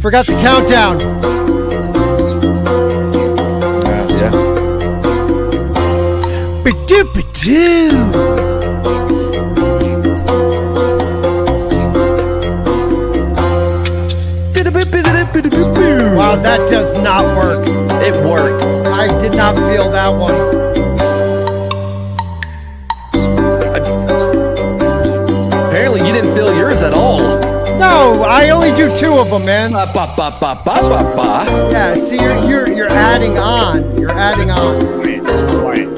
Forgot the countdown. Yeah. Ba-doo-ba-doo. Wow, that does not work. It worked. I did not feel that one. Apparently, you didn't feel yours at all. No, I only do 2 of them, man. Ba, ba, ba, ba, ba, ba, ba. Yeah, see, you're adding on. You're adding on. Quiet.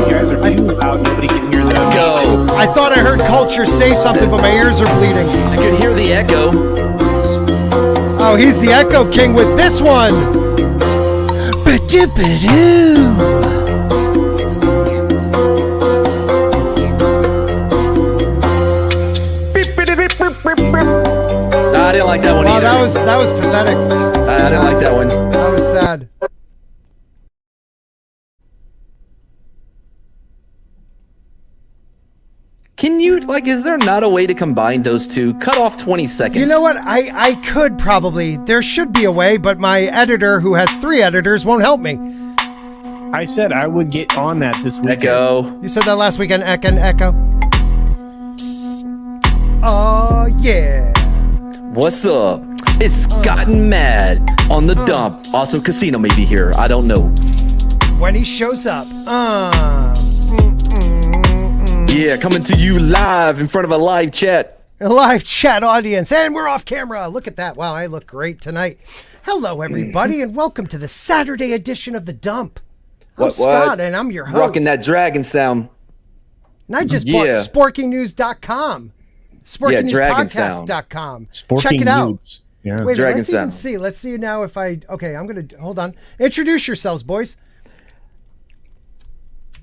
You guys are too loud. Nobody can hear that. Go. I thought I heard Culture say something, but my ears are bleeding. I could hear the echo. Oh, he's the Echo King with this one. Ba-doo-ba-doo. Nah, I didn't like that one Wow, either. that was pathetic. I didn't like that one. That was sad. Can you, like, is there not a way to combine those two? Cut off 20 seconds. You know what? I could probably. There should be a way, but my editor, who has 3 editors, won't help me. I said I would get on that this week. Echo. You said that last weekend, Echo. Oh, yeah. What's up? It's gotten mad on the dump. Also, Casino may be here. I don't know. When he shows up. Yeah, coming to you live in front of a live chat. A live chat audience, and we're off camera. Look at that. Wow, I look great tonight. Hello, everybody, and welcome to the Saturday edition of The Dump. I'm Scott, and I'm your host. Rocking that dragon sound. And I just bought sporkingnews.com. Sporkingnewspodcast.com. Check it out. Nudes. Yeah. Wait, Dragon let's even sound. see. Let's see now if I... Okay, I'm going to... Hold on. Introduce yourselves, boys.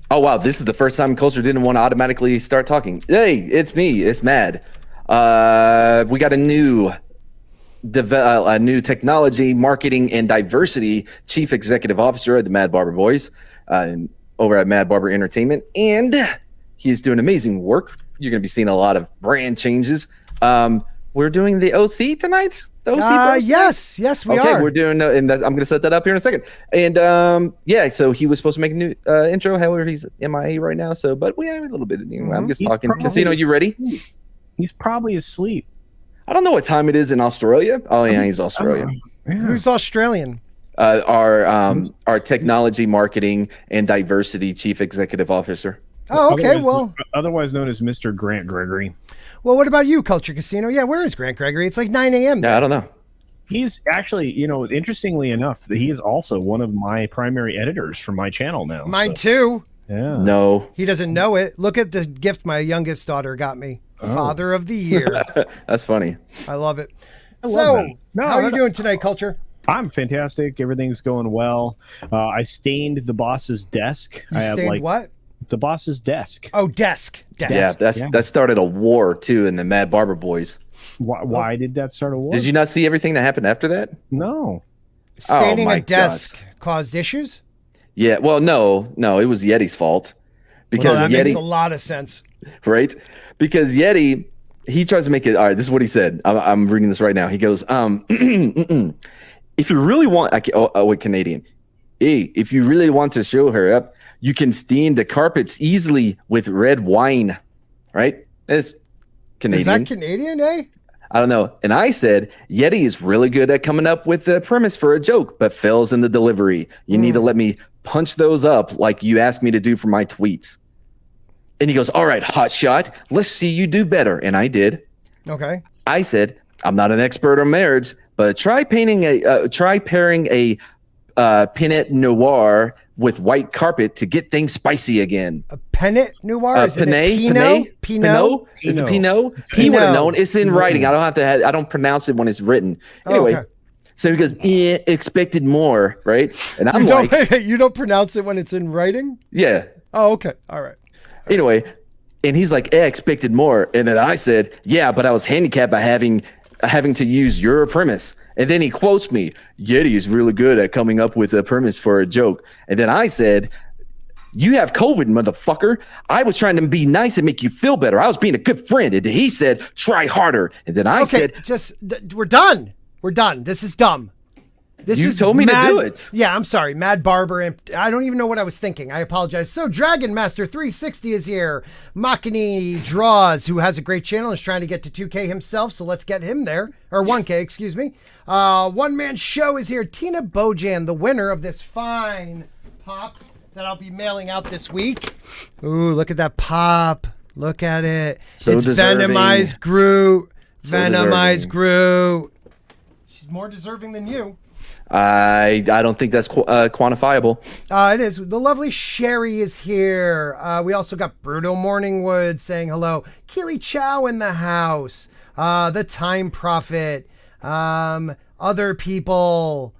Oh, wow. This is the first time Culture didn't want to automatically start talking. Hey, it's me. It's Mad. We got a new technology, marketing, and diversity chief executive officer at the Mad Barber Boys over at Mad Barber Entertainment. And he's doing amazing work. You're going to be seeing a lot of brand changes. We're doing the OC tonight. The OC yes, we are. Okay, we're doing, and I'm going to set that up here in a second. And yeah, so he was supposed to make a new intro. However, he's MIA right now. So, but we have a little bit. I'm just talking. Casino, you ready? He's probably asleep. I don't know what time it is in Australia. Oh yeah, he's Australian. Who's Australian? Our technology, marketing, and diversity chief executive officer. Oh, okay. Otherwise known as Mr. Grant Gregory. Well, what about you, Culture Casino? Yeah, where is Grant Gregory? It's like 9 a.m. Yeah, I don't know. He's actually, interestingly enough, he is also one of my primary editors for my channel now. Mine too. Yeah. No. He doesn't know it. Look at the gift my youngest daughter got me. Father of the Year. That's funny. I love it. How are you doing tonight, Culture? I'm fantastic. Everything's going well. I stained the boss's desk. You stained what? The boss's desk. Oh, desk. Yeah, that started a war too in the Mad Barber Boys. Why did that start a war? Did you not see everything that happened after that? No. Staining a desk caused issues? Yeah, well, no, it was Yeti's fault. Because that Yeti makes a lot of sense. Right? Because Yeti, he tries to make it. All right, this is what he said. I'm reading this right now. He goes, if you really want, wait, Canadian. Hey, if you really want to show her up, you can stain the carpets easily with red wine. Right? It's Canadian. Is that Canadian, eh? I don't know. And I said, Yeti is really good at coming up with the premise for a joke, but fails in the delivery. You need to let me punch those up like you asked me to do for my tweets. And he goes, all right, hotshot, let's see you do better. And I did. Okay. I said, I'm not an expert on marriage, but try pairing a Pinot Noir with white carpet to get things spicy again. A Pinot Noir? Is it Pinot? Pinot? Is it Pinot? He would have known. It's in writing. I don't pronounce it when it's written. Anyway. Okay. So he goes, expected more, right? And I'm you don't pronounce it when it's in writing? Yeah. Oh, okay. All right. Anyway, and he's like, expected more. And then I said, yeah, but I was handicapped by having to use your premise. And then he quotes me, Yeti is really good at coming up with a premise for a joke. And then I said, You have COVID, motherfucker. I was trying to be nice and make you feel better. I was being a good friend. And he said, try harder. And then I said, we're done. We're done. This is dumb. You told me to do it. Yeah, I'm sorry. Mad Barber. I don't even know what I was thinking. I apologize. So Dragon Master 360 is here. Makini Draws, who has a great channel, is trying to get to 2K himself. So let's get him there. Or 1K, excuse me. One Man Show is here. Tina Bojan, the winner of this fine pop that I'll be mailing out this week. Ooh, look at that pop. Look at it. So it's deserving. Venomized Groot. So Venomized Groot. She's more deserving than you. I don't think that's quantifiable. It is. The lovely Sherry is here. We also got Brutal Morningwood saying hello. Keely Chow in the house. The Time Prophet. Other people.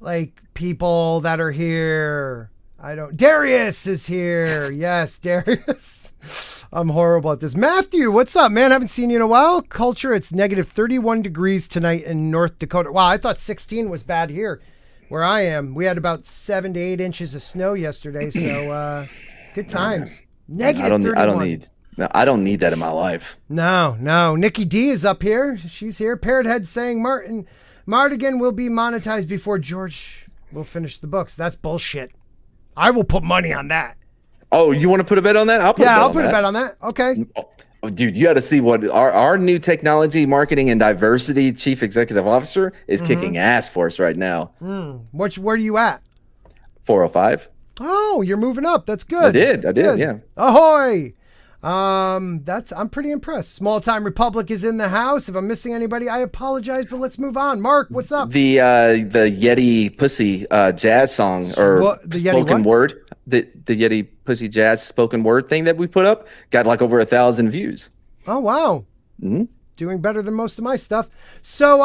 Like people that are here. Darius is here. Yes, Darius. I'm horrible at this. Matthew, what's up, man? Haven't seen you in a while. Culture, it's negative 31 degrees tonight in North Dakota. Wow, I thought 16 was bad here where I am. We had about 7 to 8 inches of snow yesterday, so good times. Negative 31. I don't need that in my life. No. Nikki D is up here. She's here. Parrot Head saying Martigan will be monetized before George will finish the books. That's bullshit. I will put money on that. Oh, you want to put a bet on that? I'll put a bet on that. Okay. Oh, dude, you got to see what our new technology, marketing, and diversity chief executive officer is kicking ass for us right now. Where are you at? 405. Oh, you're moving up. That's good. I did. Yeah. Ahoy! I'm pretty impressed. Small Time Republic is in the house. If I'm missing anybody, I apologize, but let's move on. Mark, what's up? The Yeti Pussy jazz song or the Yeti spoken word. The Yeti Pussy jazz spoken word thing that we put up got like over 1,000 views. Oh wow. Doing better than most of my stuff. So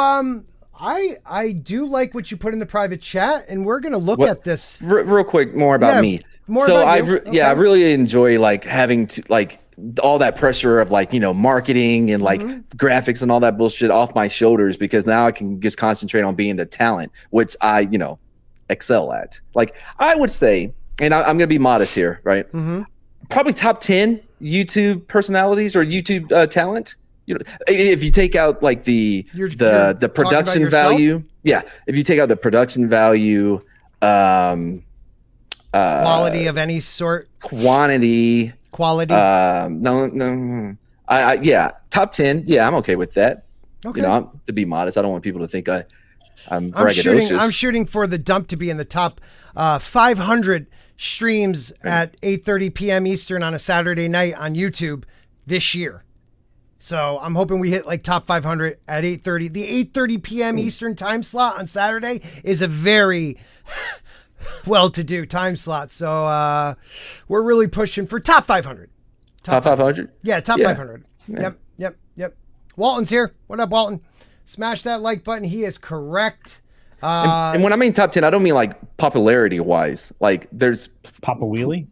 I do like what you put in the private chat, and we're gonna look at this real quick. More about me. I really enjoy like having to like all that pressure of like, marketing and like graphics and all that bullshit off my shoulders, because now I can just concentrate on being the talent, which I, excel at. Like I would say, and I'm going to be modest here, right? Probably top 10 YouTube personalities or YouTube talent. If you take out like the production value, if you take out the production value, quality of any sort, quality. No. Top 10. Yeah, I'm okay with that. Okay. To be modest, I don't want people to think I'm braggadocious. I'm shooting for the dump to be in the top 500 streams at 8:30 p.m. Eastern on a Saturday night on YouTube this year. So I'm hoping we hit like top 500 at 8:30. The 8:30 p.m. Eastern time slot on Saturday is a very well-to-do time slot. So we're really pushing for top 500. Top 500? Yeah, top 500. Yeah. Yep. Walton's here. What up, Walton? Smash that like button. He is correct. And when I mean top 10, I don't mean like popularity wise. Like there's Papa Wheelie.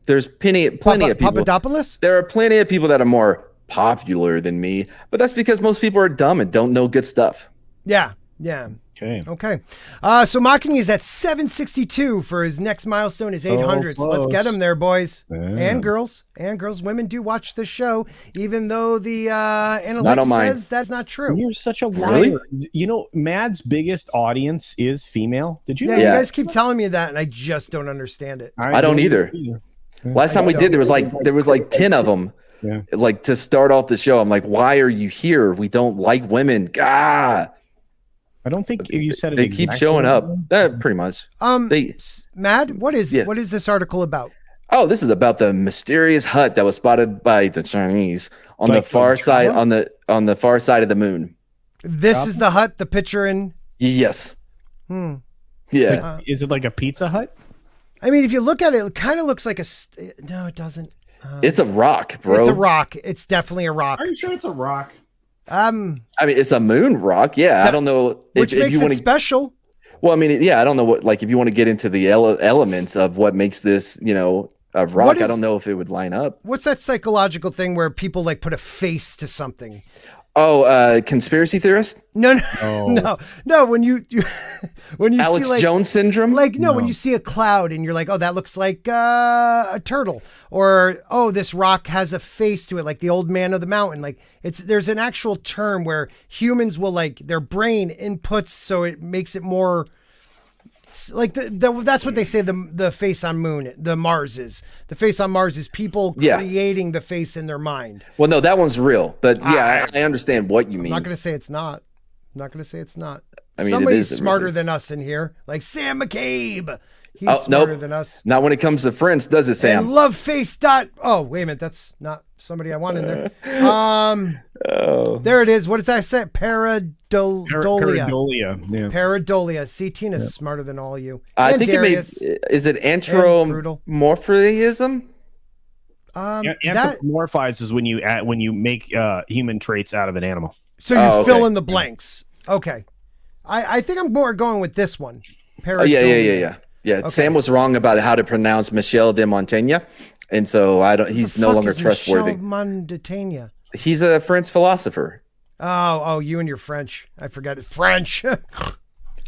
There's plenty of people. Papadopoulos? There are plenty of people that are more popular than me, but that's because most people are dumb and don't know good stuff. Yeah. Okay. So Makini is at 762 for his next milestone is 800. So let's get him there, boys and girls. Women do watch the show, even though the analytics says that's not true. You're such a liar. Really? Mad's biggest audience is female. Did you know? You guys keep telling me that, and I just don't understand it. I don't either. Last time we did, there was like 10 of them. Yeah. Like to start off the show, I'm like, why are you here? We don't like women. God. I don't think you said it. They keep showing up. Pretty much. Mad, what is this article about? Oh, this is about the mysterious hut that was spotted by the Chinese on the far side on the far side of the moon. This is the hut, the picture in. Yes. Yeah. Is it like a Pizza Hut? I mean, if you look at it, it kind of looks like no, it doesn't. It's a rock, bro. It's a rock. It's definitely a rock. Are you sure it's a rock? I mean, it's a moon rock. Yeah, I don't know which makes it special. Well, I mean, I don't know what. Like, if you want to get into the elements of what makes this, a rock, I don't know if it would line up. What's that psychological thing where people like put a face to something? Conspiracy theorist? No. When you Alex see like Jones syndrome? when you see a cloud and you're like, oh, that looks like a turtle, or oh, this rock has a face to it, like the old man of the mountain. Like there's an actual term where humans will like their brain inputs so it makes it more. Like that's what they say the face on moon, the face on Mars is people creating the face in their mind. Well, no, that one's real, but I understand what you mean. I'm not going to say it's not. I mean, somebody's smarter than us in here, like Sam McCabe. He's smarter than us. Not when it comes to friends, does it, Sam? And loveface dot. Oh, wait a minute, that's not somebody I want in there. There it is. What did I say? Pareidolia. Yeah. Pareidolia. See, Tina's smarter than all you. I think Darius, is it anthropomorphism? Anthropomorphize is when you make human traits out of an animal. So you fill in the blanks. Okay. I think I'm more going with this one. Yeah. Okay. Sam was wrong about how to pronounce Michel de Montaigne, and so he's no longer trustworthy. Michel Montaigne. He's a French philosopher. Oh, you and your French. I forgot it. French.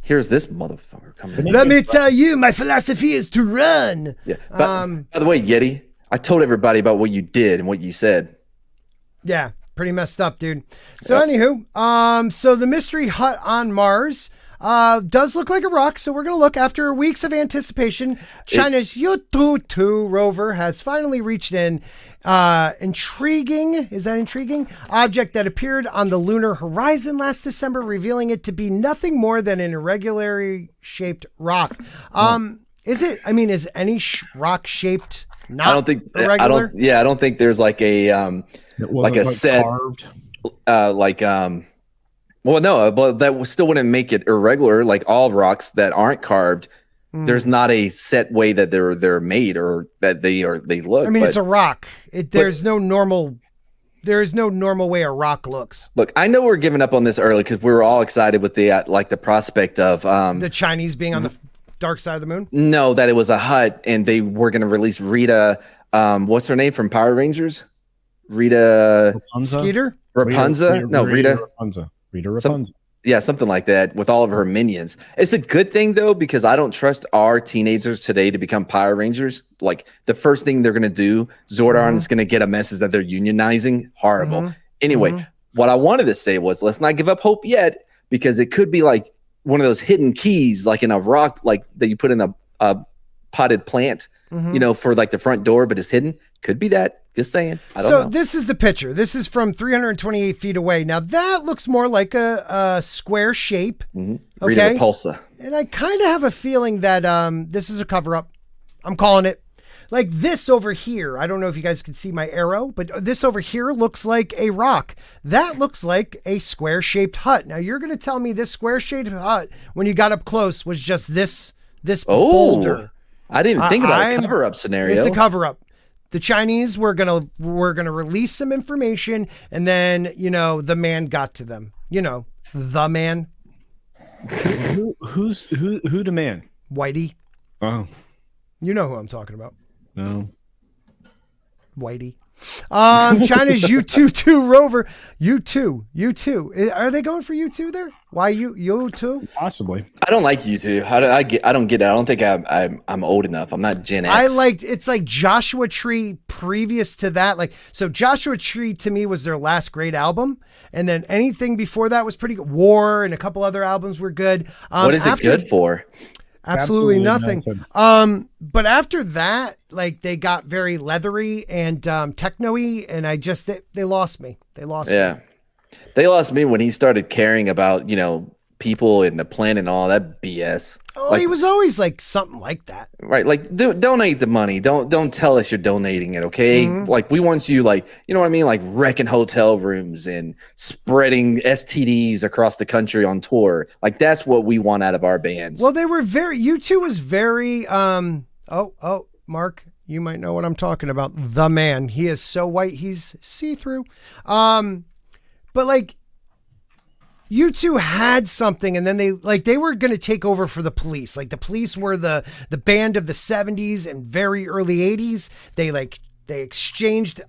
Here's this motherfucker coming. Let me tell you, my philosophy is to run. Yeah. By the way, Yeti, I told everybody about what you did and what you said. Yeah, pretty messed up, dude. So anywho, so the mystery hut on Mars does look like a rock, so we're going to look. After weeks of anticipation, China's Yutu-2 rover has finally reached an intriguing object that appeared on the lunar horizon last December, revealing it to be nothing more than an irregularly shaped rock. Is any rock shaped not irregular? I don't think there's like a set carved. Well, no, but that still wouldn't make it irregular. Like all rocks that aren't carved, there's not a set way that they're made or that they look. I mean, it's a rock. There's no normal way a rock looks. Look, I know we're giving up on this early because we were all excited with the prospect of the Chinese being on the dark side of the moon. No, that it was a hut and they were going to release Rita. What's her name from Power Rangers? Rita Skeeter? Rapunzel? Rita Rapunzel. Something like that with all of her minions. It's a good thing though, because I don't trust our teenagers today to become Power Rangers. Like the first thing they're going to do, Zordon is going to get a message that they're unionizing. Horrible. Anyway, what I wanted to say was let's not give up hope yet, because it could be like one of those hidden keys, like in a rock, like that you put in a potted plant, for like the front door, but it's hidden. Could be that. Just saying. I don't know. This is the picture. This is from 328 feet away. Now that looks more like a square shape. Okay. Rita Repulsa. And I kind of have a feeling that this is a cover up. I'm calling it. Like this over here. I don't know if you guys can see my arrow, but this over here looks like a rock. That looks like a square shaped hut. Now you're going to tell me this square shaped hut, when you got up close, was just this boulder. I didn't even think about a cover up scenario. It's a cover up. The Chinese were gonna release some information, and then the man got to them. The man. Who the man? Whitey. Oh, you know who I'm talking about. No. Whitey. China's U-2 rover. U-2. Are they going for U-2 there? Why U-2? Possibly. I don't like U-2. I don't get it. I don't think I'm old enough. I'm not Gen X. It's like Joshua Tree previous to that. So Joshua Tree to me was their last great album. And then anything before that was pretty good. War and a couple other albums were good. What is it good for? Absolutely nothing. But after that, they got very leathery and techno-y, and they lost me. They lost me. They lost me when he started caring about, people and the planet and all that BS. Oh, he was always something like that. Right. Donate the money. Don't tell us you're donating it. Okay. We want you you know what I mean? Wrecking hotel rooms and spreading STDs across the country on tour. That's what we want out of our bands. Well, they were U2 was very, Mark, you might know what I'm talking about. The man, he is so white. He's see-through. But U2 had something, and then they were going to take over for the Police. The Police were the band of the 70s and very early 80s. They They exchanged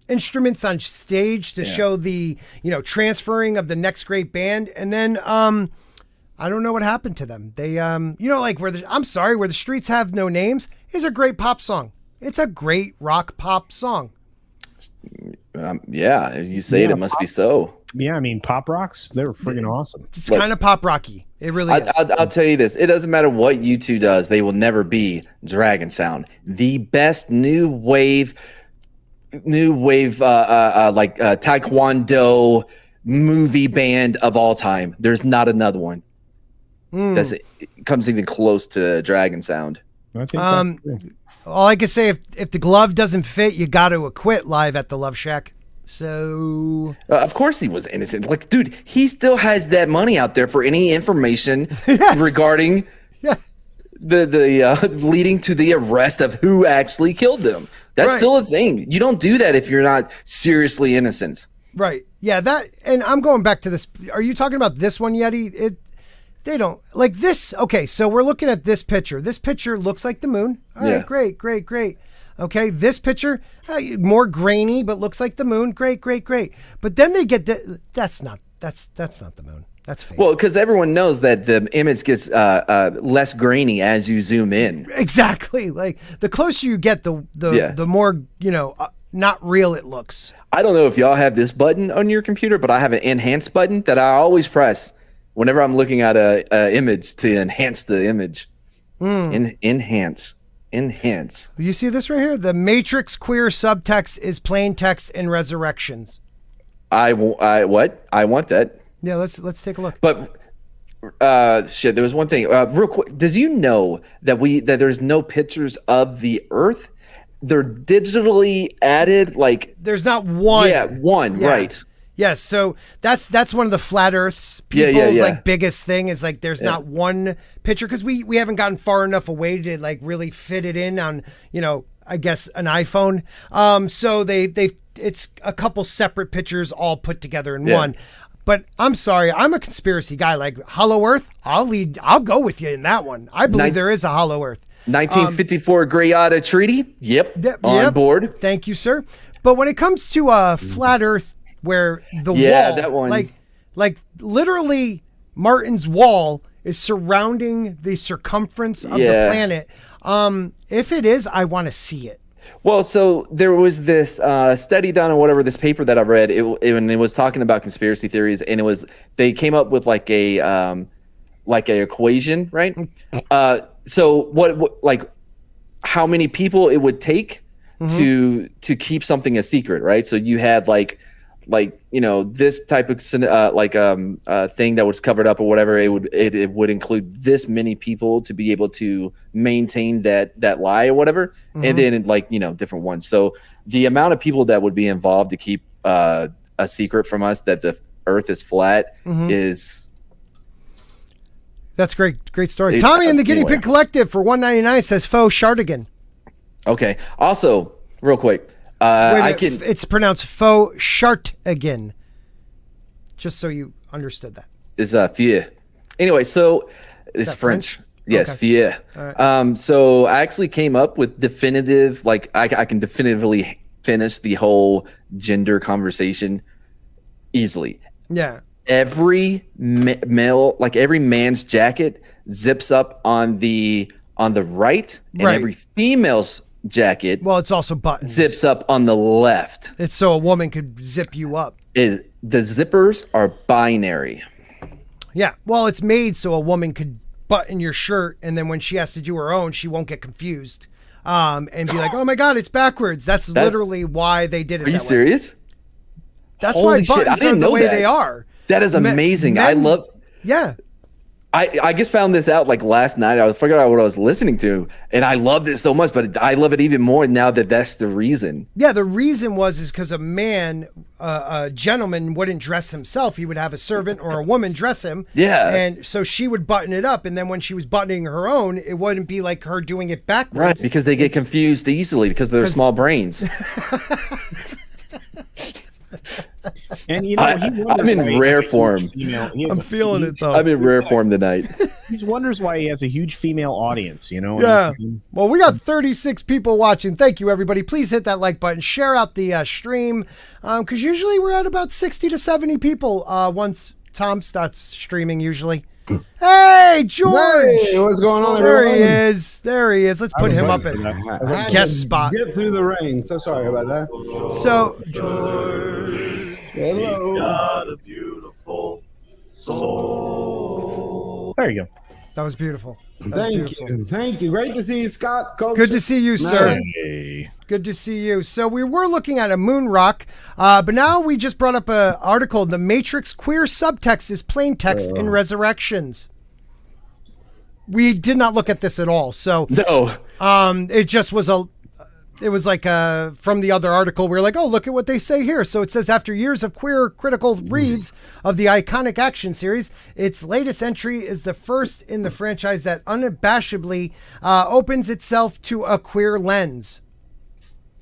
instruments on stage to show the, transferring of the next great band. And then I don't know what happened to them. They, like where the streets have no names is a great pop song. It's a great rock pop song. Yeah, if you say it must be so. Yeah, I mean, pop rocks, they were friggin' awesome. It's kind of pop rocky. It really is. I'll tell you this. It doesn't matter what U2 does. They will never be Dragon Sound. The best new wave taekwondo movie band of all time. There's not another one that comes even close to Dragon Sound. I think that's true. All I can say, if the glove doesn't fit, you got to acquit live at the Love Shack. So of course he was innocent. Like, dude, he still has that money out there for any information regarding the leading to the arrest of who actually killed them. That's still a thing. You don't do that if you're not seriously innocent. Right. Yeah. And I'm going back to this. Are you talking about this one, Yeti? They don't like this. Okay, so we're looking at this picture. This picture looks like the moon. All right, great. Okay, this picture, more grainy, but looks like the moon. Great. But then they get that's not the moon. That's fake. Well, because everyone knows that the image gets less grainy as you zoom in. Exactly. Like the closer you get, the more not real it looks. I don't know if y'all have this button on your computer, but I have an enhance button that I always press whenever I'm looking at a image to enhance the image. Enhance. You see this right here? The Matrix queer subtext is plain text in Resurrections. I want that. Yeah, let's take a look. But there was one thing real quick. Did you know that there's no pictures of the Earth? They're digitally added. Like there's not one. Yeah, one. Yeah. Right. Yes, so that's one of the flat Earth's people's like biggest thing is like there's not one picture because we haven't gotten far enough away to like really fit it in on I guess an iPhone. So it's a couple separate pictures all put together in one. But I'm sorry, I'm a conspiracy guy. Like Hollow Earth, I'll go with you in that one. I believe there is a Hollow Earth. 1954 Greada Treaty. Yep, on board. Thank you, sir. But when it comes to flat Earth. Where the wall, that one. like literally Martin's wall is surrounding the circumference of the planet. If it is, I want to see it. Well, so there was this study done or whatever, this paper that I read, and it was talking about conspiracy theories, and they came up with like a equation, right? So what like how many people it would take to keep something a secret, right? So you had like this type of thing that was covered up or whatever, it would include this many people to be able to maintain that lie or whatever, and then different ones. So the amount of people that would be involved to keep a secret from us that the Earth is flat is. That's great story. Tommy and the Guinea Pig Collective for $1.99 says faux Shardigan. Okay. Also, real quick. It's pronounced faux Shartigan. Just so you understood that. Is fier. Anyway, so it's French. Yes, okay. Fier. Right. So I actually came up with definitive, like I can definitively finish the whole gender conversation easily. Yeah. Every male, like every man's jacket zips up on the right, and every female's jacket, well, it's also buttons, zips up on the left. It's so a woman could zip you up. The zippers are binary. Yeah, well, it's made so a woman could button your shirt, and then when she has to do her own, she won't get confused and be like, oh my god, it's backwards. That's literally why they did it. Are you serious? That's why buttons are the way they are. That is amazing. I love. Yeah. I just found this out like last night. I figured out what I was listening to, and I loved it so much. But I love it even more now that that's the reason. Yeah, the reason is because a man, a gentleman, wouldn't dress himself. He would have a servant or a woman dress him. Yeah, and so she would button it up, and then when she was buttoning her own, it wouldn't be like her doing it backwards. Right, because they get confused easily because of their small brains. And I'm in rare form. I'm feeling it though. I'm in rare form tonight. He wonders why he has a huge female audience, you know? Yeah. Well, we got 36 people watching. Thank you, everybody. Please hit that like button. Share out the stream, because usually we're at about 60 to 70 people once Tom starts streaming, usually. Hey, George! Hey, what's going on, There everyone? he is. There he is. Let's put him up at I had guest to spot. Get through the rain. So sorry about that. So, Hello. Got a beautiful soul. There you go. that was beautiful. That was Thank beautiful. you. Thank you. Great to see you, Scott. Coach. Good to see you, sir. Hey. Good to see you. So we were looking at a moon rock, but now we just brought up an article. The Matrix queer subtext is plain text in Resurrections. We did not look at this at all. So No. it just was it was like from the other article, we were like, oh, look at what they say here. So it says, after years of queer critical reads of the iconic action series, its latest entry is the first in the franchise that unabashedly opens itself to a queer lens.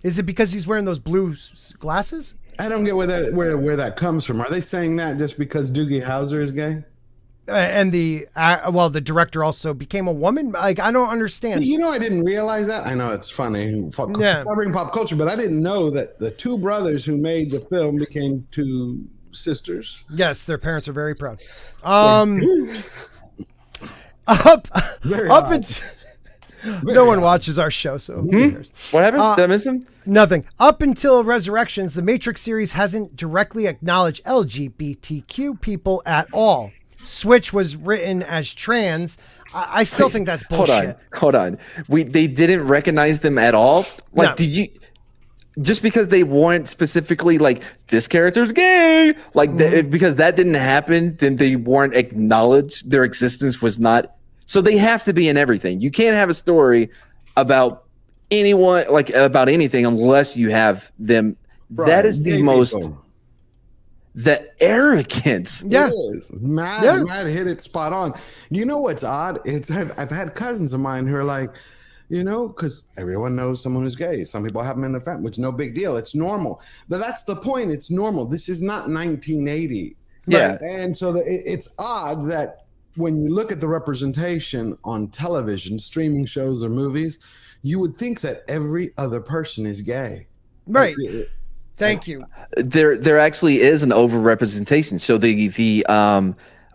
Is it because he's wearing those blue glasses? I don't get where that comes from. Are they saying that just because Doogie Howser is gay? And the director also became a woman. Like, I don't understand. You know, I didn't realize that. I know it's funny, Yeah. covering pop culture, but I didn't know that the two brothers who made the film became two sisters. Yes, their parents are very proud. Very Up odd. until no one watches our show, so who cares? What happened? Did I miss him? Nothing. Up until Resurrections, the Matrix series hasn't directly acknowledged LGBTQ people at all. Switch was written as trans. I still think that's bullshit. Hold on. They didn't recognize them at all. Like, No. did you? Just because they weren't specifically like this character's gay, like because that didn't happen, then they weren't acknowledged. Their existence was not. So they have to be in everything. You can't have a story about anyone, like about anything, unless you have them. Right, That is gay the most. people. The arrogance. Yeah. It is. Matt hit it spot on. You know what's odd? I've had cousins of mine who are like, you know, because everyone knows someone who's gay. Some people have them in their family, which is no big deal. It's normal. But that's the point. It's normal. This is not 1980. Yeah. And so it's odd that when you look at the representation on television, streaming shows or movies, you would think that every other person is gay. Right. Thank you. There actually is an overrepresentation. So the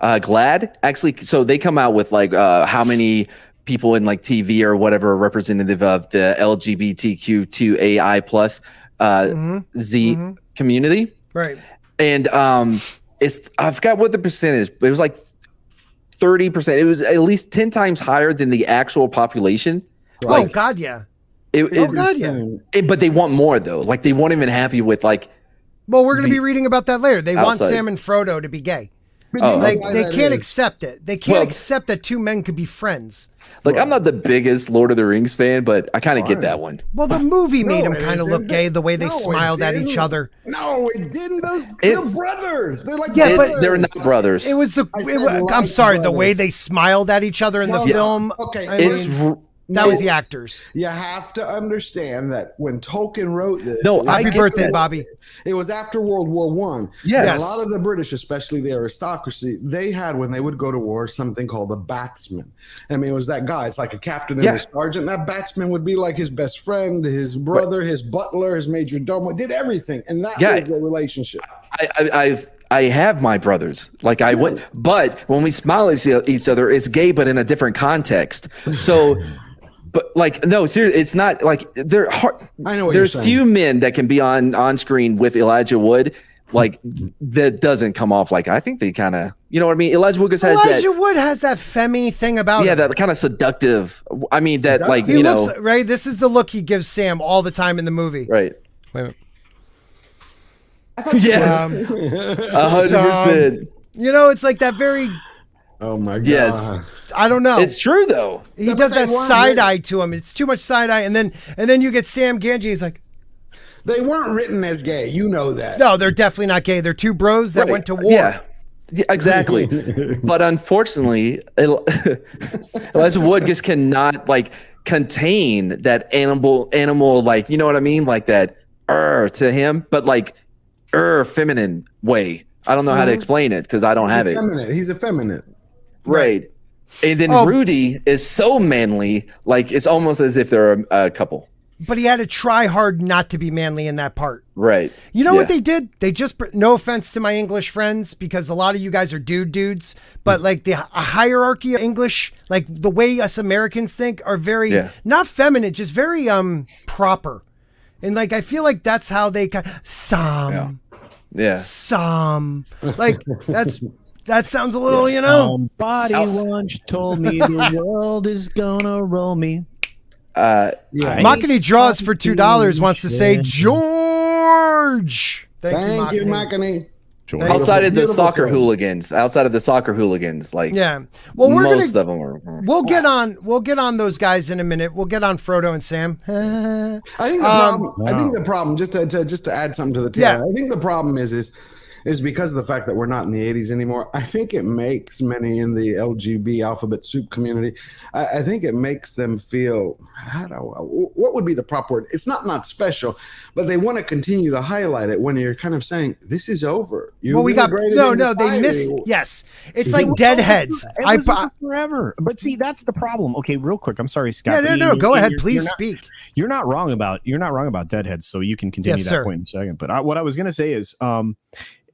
GLAAD actually, so they come out with like how many people in like TV or whatever are representative of the LGBTQ2AI plus Z community. Right. And I forgot what the percentage, but it was like 30%. It was at least 10 times higher than the actual population. Oh God, yeah. God, yeah. But they want more though. Like they weren't even happy with like. Well, we're going to be reading about that later. They want outside. Sam and Frodo to be gay. Oh, Like why they that can't is? accept it. They can't accept that two men could be friends. Like I'm not the biggest Lord of the Rings fan, but I kind of get that one. Well, the movie made them it kind of isn't. look gay the way they No, it smiled at each didn't. other. No, it didn't. They're It's- brothers. They're like Yeah, brothers. They're not brothers. It was the. I it said wa- I'm like sorry, the brothers. way they smiled at each other in the No, film. okay, I It's mean, that was the actors. You have to understand that when Tolkien wrote this, No, it- I Happy get birthday, that. Bobby. it was after World War One. Yes. A lot of the British, especially the aristocracy, they had when they would go to war something called a batsman. I mean, it was that guy. It's like a captain and Yeah. a sergeant. That batsman would be like his best friend, his brother, his butler, his major domo. Did everything, and that Yeah. was the relationship. I have my brothers. Like I went, but when we smile at each other, it's gay, but in a different context. So, but like no, seriously, it's not like they're hard. I know what There's you're saying. few men that can be on screen with Elijah Wood. Like that doesn't come off like I think they kind of, you know what I mean? Elijah Wood has Elijah that. Wood has that femmy thing about Yeah, him. that kind of seductive. I mean, that like He you looks know, right. This is the look he gives Sam all the time in the movie. right? Wait a minute. Yes, Um, 100%. You know, it's like that very. Oh my god! Yes. I don't know. It's true though. He but does they that weren't side really- eye to him. It's too much side eye, and then you get Sam Ganji. He's like, They weren't written as gay. You know that. no, they're definitely not gay. They're two bros that Right. went to war. Yeah, exactly. But unfortunately, Elijah Wood just cannot like contain that animal, like, you know what I mean? Like that to him, but like feminine way. I don't know how to explain it because I don't have it. Effeminate. He's effeminate. Right. And then Rudy is so manly, like it's almost as if they're a couple. But he had to try hard not to be manly in that part. Right. You know what they did? They just, no offense to my English friends, because a lot of you guys are dudes, but like the hierarchy of English, like the way us Americans think, are very, not feminine, just very proper. And like, I feel like that's how they some. Like that sounds a little, you know. Somebody once told me the world is gonna roll me. Macklyn Draws for $2 wants to say George. Thank you, Macklyn. Outside of the soccer hooligans, like well, most of them are. We'll get on those guys in a minute. We'll get on Frodo and Sam. I think the problem, just to add something to the table. I think the problem is because of the fact that we're not in the 80s anymore. I think it makes many in the LGB alphabet soup community, I think it makes them feel, what would be the proper word? It's not special, but they want to continue to highlight it when you're kind of saying, this is over. They missed. Yes. It's like deadheads. Forever. But see, that's the problem. Okay, real quick. I'm sorry, Scott. No, go ahead. Please speak. You're not wrong about deadheads, so you can continue that point in a second. But what I was going to say is,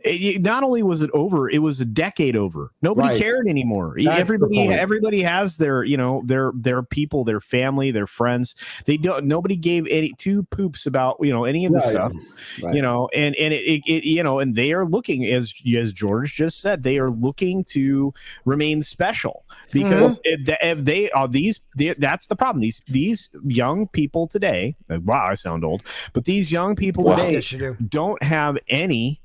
not only was it over, it was a decade over. Nobody cared anymore. Everybody has their, their people, their family, their friends. Nobody gave any two poops about, any of this stuff, and they are looking, as George just said, they are looking to remain special because that's the problem. These young people today, wow, I sound old, but these young people today don't have any.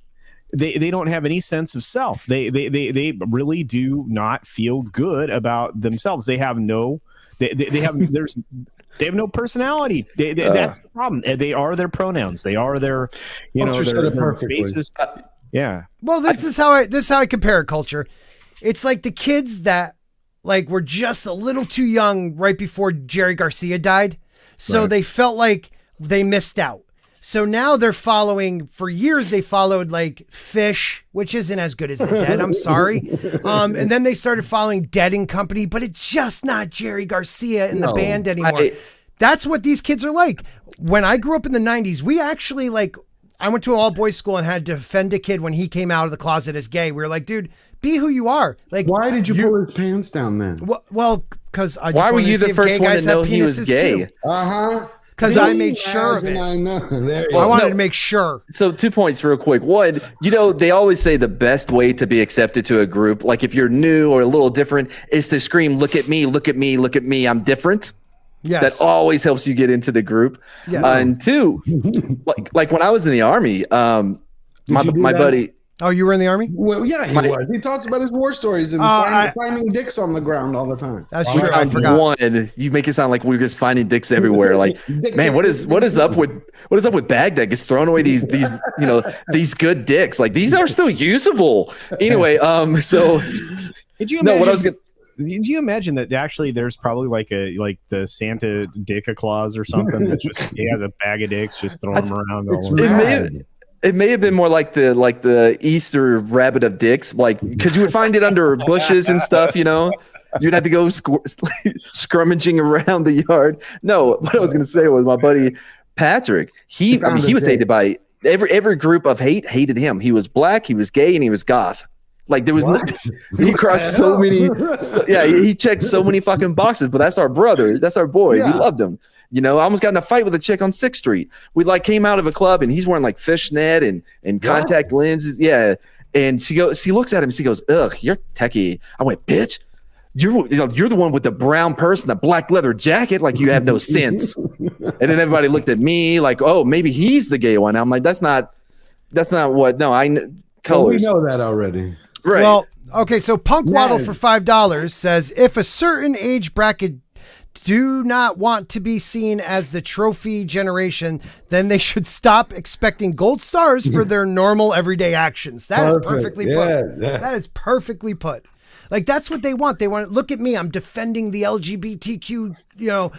They don't have any sense of self. They really do not feel good about themselves. They have no personality. That's the problem. They are their pronouns. They are their their basis. Well, this is how I compare culture. It's like the kids that like were just a little too young right before Jerry Garcia died, so they felt like they missed out. So now they're following, for years they followed like Fish, which isn't as good as the Dead, I'm sorry. And then they started following Dead and Company, but it's just not Jerry Garcia in the band anymore. That's what these kids are like. When I grew up in the 90s, we actually I went to an all-boys school and had to defend a kid when he came out of the closet as gay. We were like, dude, be who you are. Like, why did you pull his pants down then? Well, because I just why were you the first one to know he was gay? Because I made sure of it. I wanted to make sure. So 2 points real quick. One, they always say the best way to be accepted to a group, like if you're new or a little different, is to scream, look at me, look at me, look at me, I'm different. Yes. That always helps you get into the group. Yes. And two, like when I was in the Army, my buddy... Oh, you were in the Army? Well, yeah, he was. He talks about his war stories and finding dicks on the ground all the time. That's true. I forgot. One, you make it sound like we're just finding dicks everywhere. Like, man, what is up with Baghdad? Just throwing away these these good dicks. Like these are still usable. Anyway, so did you imagine? Did you imagine that actually there's probably like the Santa Dicka Claus or something that just he has a bag of dicks, just throwing them around all over. It may have been more like the Easter rabbit of dicks, like because you would find it under bushes and stuff, You'd have to go scrummaging around the yard. No, what I was going to say was my buddy Patrick. He was hated by every group of hated him. He was black, he was gay, and he was goth. Like there was he crossed so many. He checked so many fucking boxes. But that's our brother. That's our boy. Yeah. We loved him. I almost got in a fight with a chick on 6th Street. We came out of a club and he's wearing like fishnet and contact lenses. Yeah. And she looks at him and she goes, ugh, you're techie. I went, bitch, you're the one with the brown purse and the black leather jacket. Like you have no sense. And then everybody looked at me like, oh, maybe he's the gay one. I'm like, that's not what, no, colors. We know that already. Right. Well, okay. So Punk Waddle for $5 says, if a certain age bracket do not want to be seen as the trophy generation, then they should stop expecting gold stars for their normal everyday actions. That is perfectly put. Yes. That is perfectly put. Like that's what they want. They want, look at me. I'm defending the LGBTQ,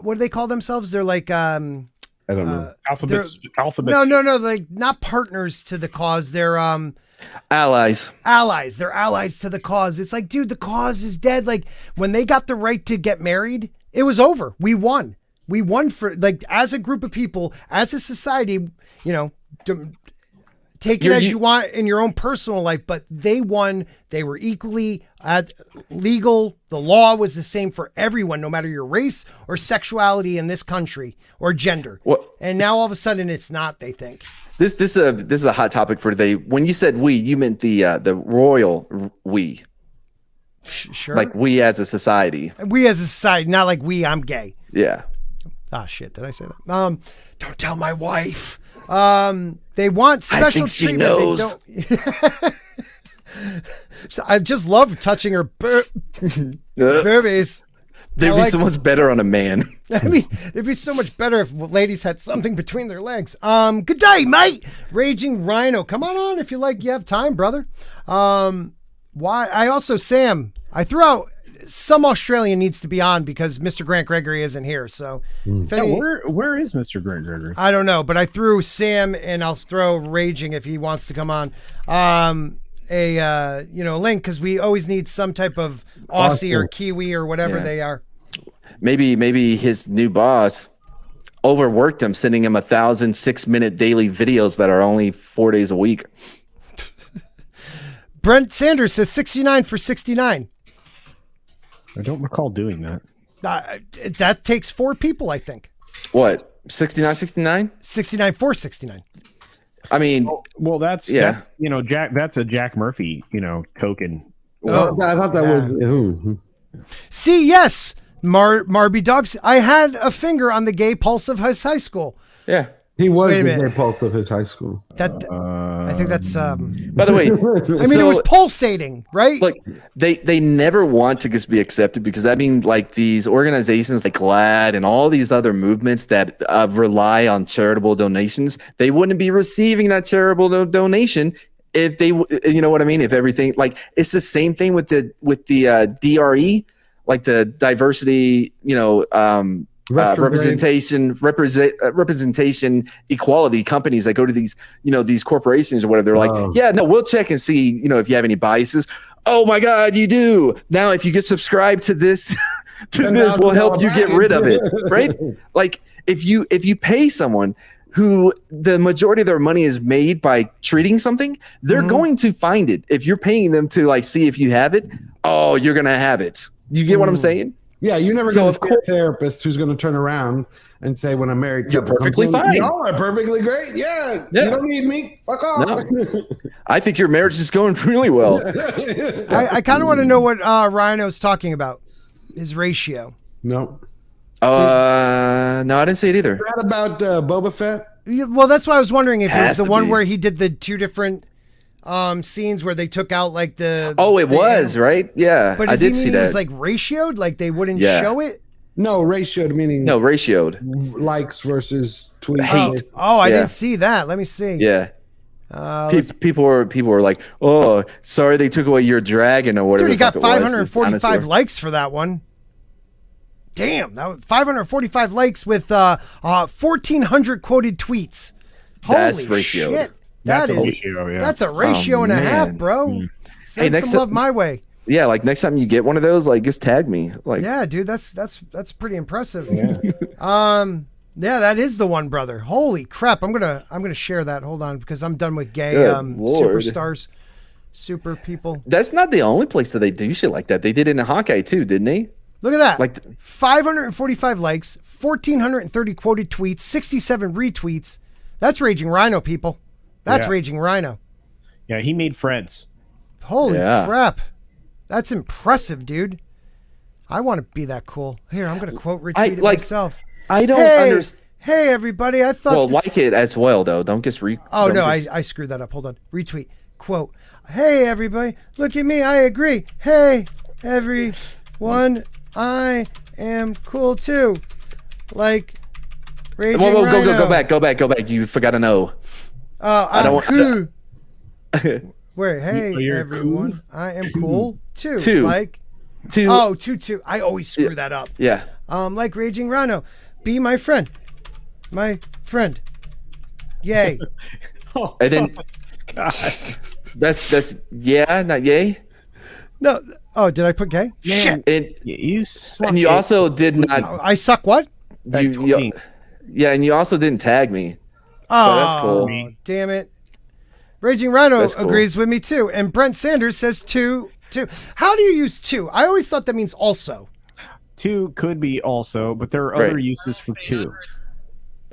what do they call themselves? They're like, I don't know. Alphabets. No. Like not partners to the cause. They're, Allies. They're allies to the cause. It's like, dude, the cause is dead. Like when they got the right to get married, it was over. We won. We won for like as a group of people, as a society, you know, take it as you want in your own personal life, but they won. They were equally legal. The law was the same for everyone, no matter your race or sexuality in this country or gender. And now all of a sudden it's not, they think. This is a hot topic for today. When you said we, you meant the royal we. Sure. Like we as a society. We as a society, not like I'm gay. Yeah. Ah, shit. Did I say that? Don't tell my wife. They want special treatment. She knows. I just love touching her boobies. They'd be so much better on a man. I mean, it'd be so much better if ladies had something between their legs. Good day, mate. Raging Rhino. Come on if you have time, brother. Why? Sam, I threw out some Australian needs to be on because Mr. Grant Gregory isn't here. So where is Mr. Grant Gregory? I don't know, but I threw Sam and I'll throw Raging if he wants to come on. A link because we always need some type of Aussie or Kiwi or whatever they are. Maybe his new boss overworked him, sending him 1,000 6-minute daily videos that are only 4 days a week. Brent Sanders says 69 for 69. I don't recall doing that. That takes 4 people, I think. What? 69? 69 for 69. I mean, well, that's Jack. That's a Jack Murphy, token. I thought that was. See, yes, Marby Dogs. I had a finger on the gay pulse of his high school. Yeah, he was the gay pulse of his high school. I think that's. By the way, I mean, it was pulsating, right? Look, they never want to just be accepted because like these organizations like GLAAD and all these other movements that rely on charitable donations, they wouldn't be receiving that charitable donation if they, you know what I mean? If everything it's the same thing with the DRE, like the diversity, representation equality companies that go to these these corporations or whatever. They're like, we'll check and see if you have any biases. Oh my God, you do. Now if you get subscribed to this we'll help you get rid of it, right? Like if you pay someone who the majority of their money is made by treating something, they're going to find it. If you're paying them to see if you have it, you're gonna have it. You get what I'm saying? Yeah, you never going to see a therapist who's going to turn around and say, when I'm married, you're perfectly fine. Y'all are perfectly great. Yeah, you don't need me. Fuck off. No. I think your marriage is going really well. I kind of want to know what Rhino's talking about. His ratio. No. No, I didn't say it either. Is that about Boba Fett? Well, that's why I was wondering if it was the one where he did the 2 different scenes where they took out the right? Yeah, but I did see that. It was ratioed, like they wouldn't show it. No, ratioed meaning ratioed likes versus tweets. Hate. I didn't see that. Let me see. Yeah. People were like, "Oh, sorry, they took away your dragon or whatever." Dude, he got 545 likes for that one. Damn, that was 545 likes with 1,400 quoted tweets. That's Holy ratioed. Shit. That's a ratio and a half, bro. Send some love my way. Yeah, next time you get one of those, just tag me. Yeah, dude, that's pretty impressive. Yeah. That is the one, brother. Holy crap! I'm gonna share that. Hold on, because I'm done with gay superstars, super people. That's not the only place that they do shit like that. They did it in Hawkeye too, didn't they? Look at that. 545 likes, 1,430 quoted tweets, 67 retweets. That's Raging Rhino, people. That's Raging Rhino. Yeah, he made friends. Holy crap. That's impressive, dude. I want to be that cool. Here, I'm going to quote retweet it myself. I don't understand. Hey, everybody. I thought like it as well, though. Don't just I screwed that up. Hold on. Retweet. Quote. Hey, everybody. Look at me. I agree. Hey, everyone. I am cool, too. Raging Rhino. Go back. You forgot to know. I don't want. Wait, hey you're everyone, cool? I am cool too. Two. Two. I always screw that up. Yeah. Like Raging Rhino, be my friend. Yay. And then That's yeah, not yay. No. Oh, did I put gay? Man, Shit. you suck. And you also did not. I suck what? Yeah, and you also didn't tag me. Oh, that's cool. Damn it. Raging Rhino That's cool. agrees with me too. And Brent Sanders says two. How do you use two? I always thought that means also. Two could be also, but there are other uses for two.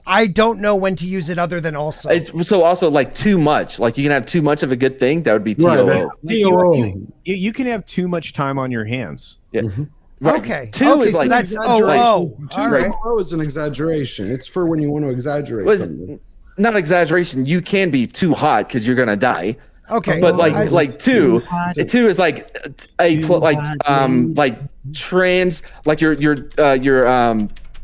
I don't know when to use it other than also. So also like too much. Like you can have too much of a good thing. That would be TOO. You can have too much time on your hands. Yeah. Mm-hmm. Right. Okay. Two is so like that's Two all right. is an exaggeration. It's for when you want to exaggerate something. Not exaggeration. You can be too hot because you're gonna die. Okay. But like two is like like trans, like you're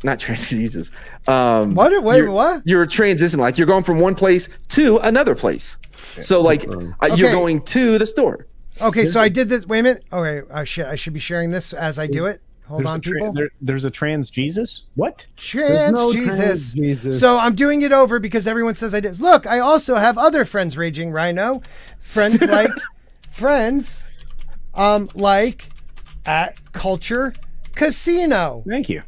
not trans, Jesus. What? What? You're transitioning, like you're going from one place to another place. So like you're going to the store. Okay, so I did this. Wait a minute. Okay, I should be sharing this as I do it. Hold on, people. There's a trans Jesus? What? Trans Jesus. So I'm doing it over because everyone says I did. Look, I also have other friends, Raging Rhino. Friends like like at Culture Casino. Thank you.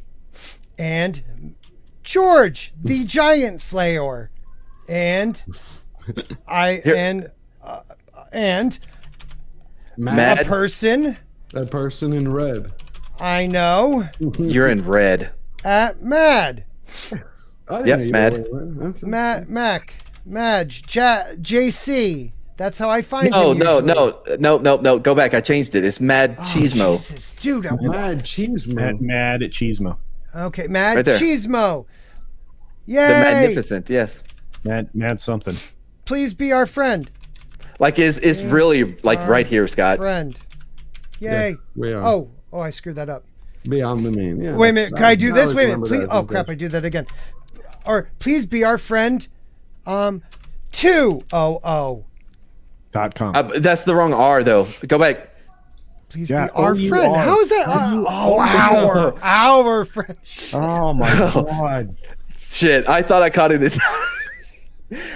And George, the Giant Slayer. And Mad a person. That person in red. I know. You're in red. At Mad. Yep, Mad. Madge, JC. That's how I find No, him. No. Go back. I changed it. It's Mad Cheesemo. Jesus, dude. Mad Cheesemo. Mad at Cheesemo. Okay, Mad Right there. Cheesemo. Yay. The Magnificent. Yes. Mad something. Please be our friend. Like is really like right here, Scott. Friend. Yay. Yeah, we are. Oh, I screwed that up. Beyond the mean. Yeah. Wait a minute. Can I do this? Wait a minute. Please. That. Oh crap! I do that again. Or please be our friend. 200. .com. That's the wrong R though. Go back. Please be our friend. How is that? Our friend. Oh my god. Shit, I thought I caught it this time.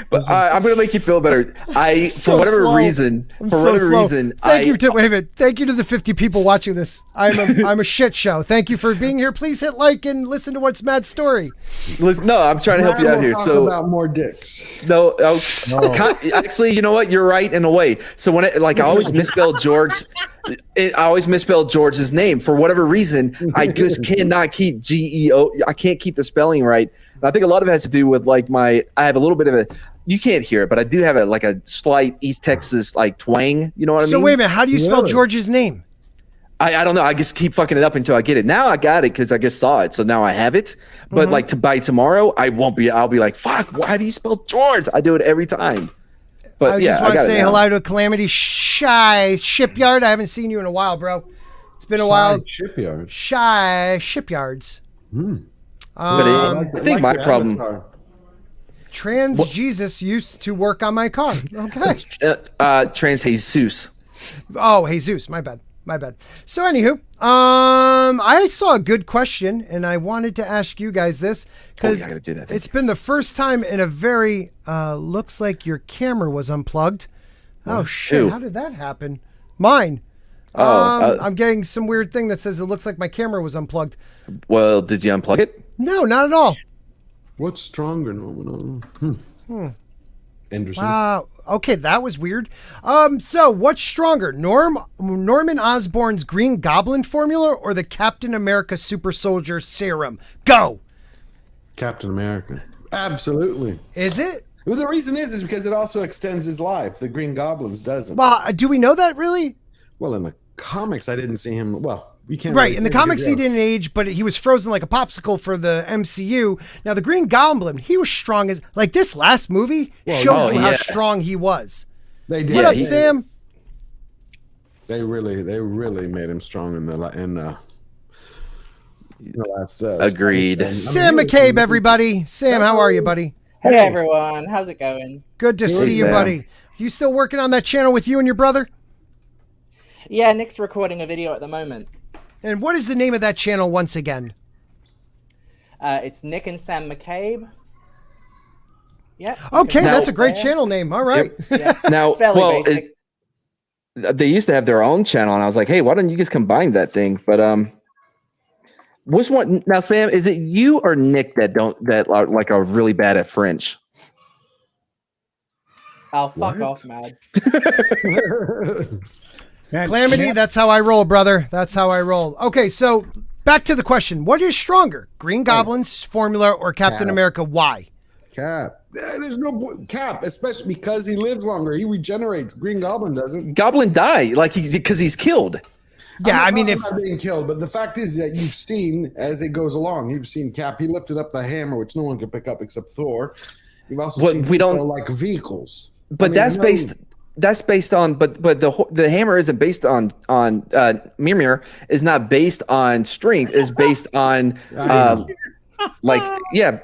But I'm gonna make you feel better. For whatever reason, Thank you to the 50 people watching this. I'm a shit show. Thank you for being here. Please hit like and listen to what's Mad's story. Listen, no, I'm trying to help you out here. So about more dicks. No. Actually, you know what? You're right in a way. So when I always misspell George. I always misspell George's name for whatever reason. I just cannot keep GEO. I can't keep the spelling right. And I think a lot of it has to do with I have a little bit of a. You can't hear it, but I do have a slight East Texas twang. You know what I mean? So wait a minute. How do you spell George's name? I don't know. I just keep fucking it up until I get it. Now I got it because I just saw it, so now I have it. But by tomorrow, I won't be. I'll be like, fuck. Why do you spell George? I do it every time. But I just want to say hello to Calamity Shy Shipyard. I haven't seen you in a while, bro. It's been a while. Shipyard. Shy Shipyards. But I think my problem. Trans Jesus used to work on my car. Okay. Trans Jesus. Oh, Jesus. My bad. So anywho, I saw a good question and I wanted to ask you guys this because it's been the first time in a very looks like your camera was unplugged. Oh shit! Ew. How did that happen? Mine. I'm getting some weird thing that says it looks like my camera was unplugged. Well, did you unplug it? No, not at all. What's stronger, Norman? Anderson. Wow. Okay, that was weird. So what's stronger, Norman Osborn's Green Goblin formula or the Captain America Super Soldier Serum? Go. Captain America. Absolutely. Is it? Well, the reason is because it also extends his life. The Green Goblin's doesn't. Well, do we know that really? Well, in the comics, I didn't see him. Well, we can't. Right. In the comics, he didn't age, but he was frozen like a popsicle for the MCU. Now, the Green Goblin, he was strong as this last movie showed you how strong he was. They did. What up, Sam? They really made him strong in the last. Agreed. Sam McCabe, everybody. Sam, how are you, buddy? Hey everyone, how's it going? Good to see you, buddy. You still working on that channel with you and your brother? Yeah, Nick's recording a video at the moment. And what is the name of that channel once again? It's Nick and Sam McCabe. Yeah. Okay, that's a great channel name. All right. Yeah. Now, they used to have their own channel, and I was like, hey, why don't you just combine that thing? But which one now, Sam? Is it you or Nick that are really bad at French? Oh, fuck off, Mad. Calamity, that's how I roll, brother. That's how I roll. Okay, so back to the question. What is stronger, Green Goblin's formula or Captain America? Why? Cap. There's no Cap, especially because he lives longer. He regenerates. Green Goblin doesn't. Goblin die because he's killed. Yeah, I mean, if not being killed, but the fact is that you've seen as it goes along, you've seen Cap. He lifted up the hammer, which no one can pick up except Thor. You've also seen we don't like vehicles. But that's based on the hammer isn't based on Mimir is not based on strength. Is based on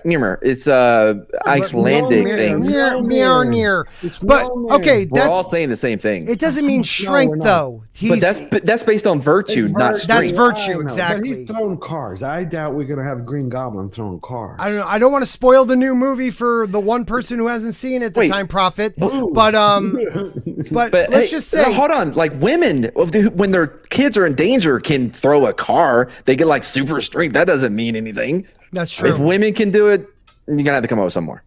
Mimir. It's Icelandic things. Mjolnir. But okay, we're all saying the same thing. It doesn't mean strength though. But that's based on virtue, not strength. That's virtue, exactly. But he's throwing cars. I doubt we're gonna have Green Goblin throwing cars. I don't know. I don't want to spoil the new movie for the one person who hasn't seen it, the Time Prophet. But let's just say, hold on. Like women, when their kids are in danger, can throw a car. They get like super strength. That doesn't mean anything. That's true. If women can do it, you're gonna have to come up with some more.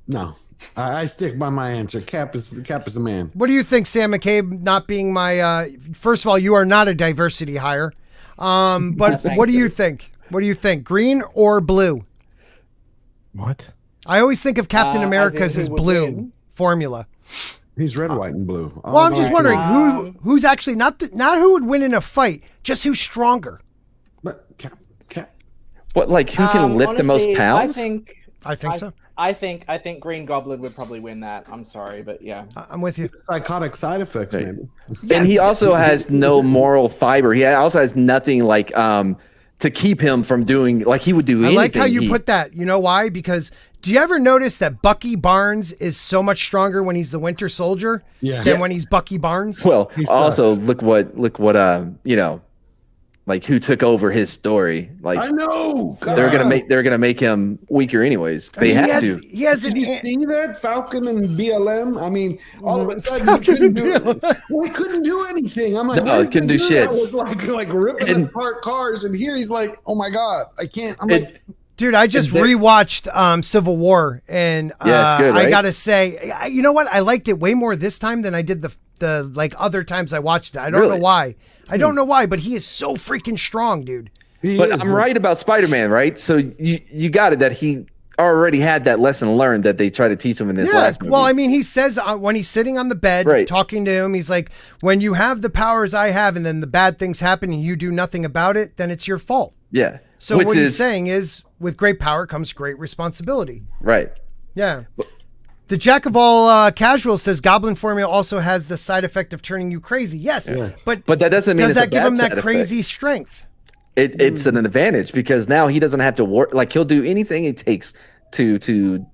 No, I stick by my answer. Cap is the man. What do you think, Sam McCabe? Not being my first of all, you are not a diversity hire. But what do you think? What do you think? Green or blue? What? I always think of Captain America's as blue formula. He's red, white, and blue. Well, I'm just wondering who's actually not who would win in a fight, just who's stronger. But Cap. What, like who can lift the most pounds? I think so. I think Green Goblin would probably win that. I'm sorry, but yeah. I'm with you. Psychotic side effects, maybe. And he also has no moral fiber. He also has nothing like to keep him from doing like he would do anything. I like how you put that. You know why? Because do you ever notice that Bucky Barnes is so much stronger when he's the Winter Soldier than when he's Bucky Barnes? Well, also look what like who took over his story. Like I know they're gonna make him weaker anyways. They have to. He has Did you see that Falcon and BLM? I mean, all of a sudden he couldn't do anything. I'm like, no, he couldn't do shit. That was like ripping apart cars, and here he's like, oh my god, I can't. I'm like. Dude, I just rewatched Civil War, and it's good, right? I gotta say, you know what? I liked it way more this time than I did the like other times I watched it. I don't know why. I don't know why, but he is so freaking strong, dude. But I'm right about Spider-Man, right? So you got it that he already had that lesson learned that they try to teach him in this last movie. Well, I mean, he says when he's sitting on the bed talking to him, he's like, when you have the powers I have and then the bad things happen and you do nothing about it, then it's your fault. Yeah. So what he's saying is, with great power comes great responsibility. Right. Yeah. The Jack of all casuals says Goblin formula also has the side effect of turning you crazy. Yes. But that doesn't mean does that give him that crazy strength? It's an advantage because now he doesn't have to work. Like he'll do anything it takes to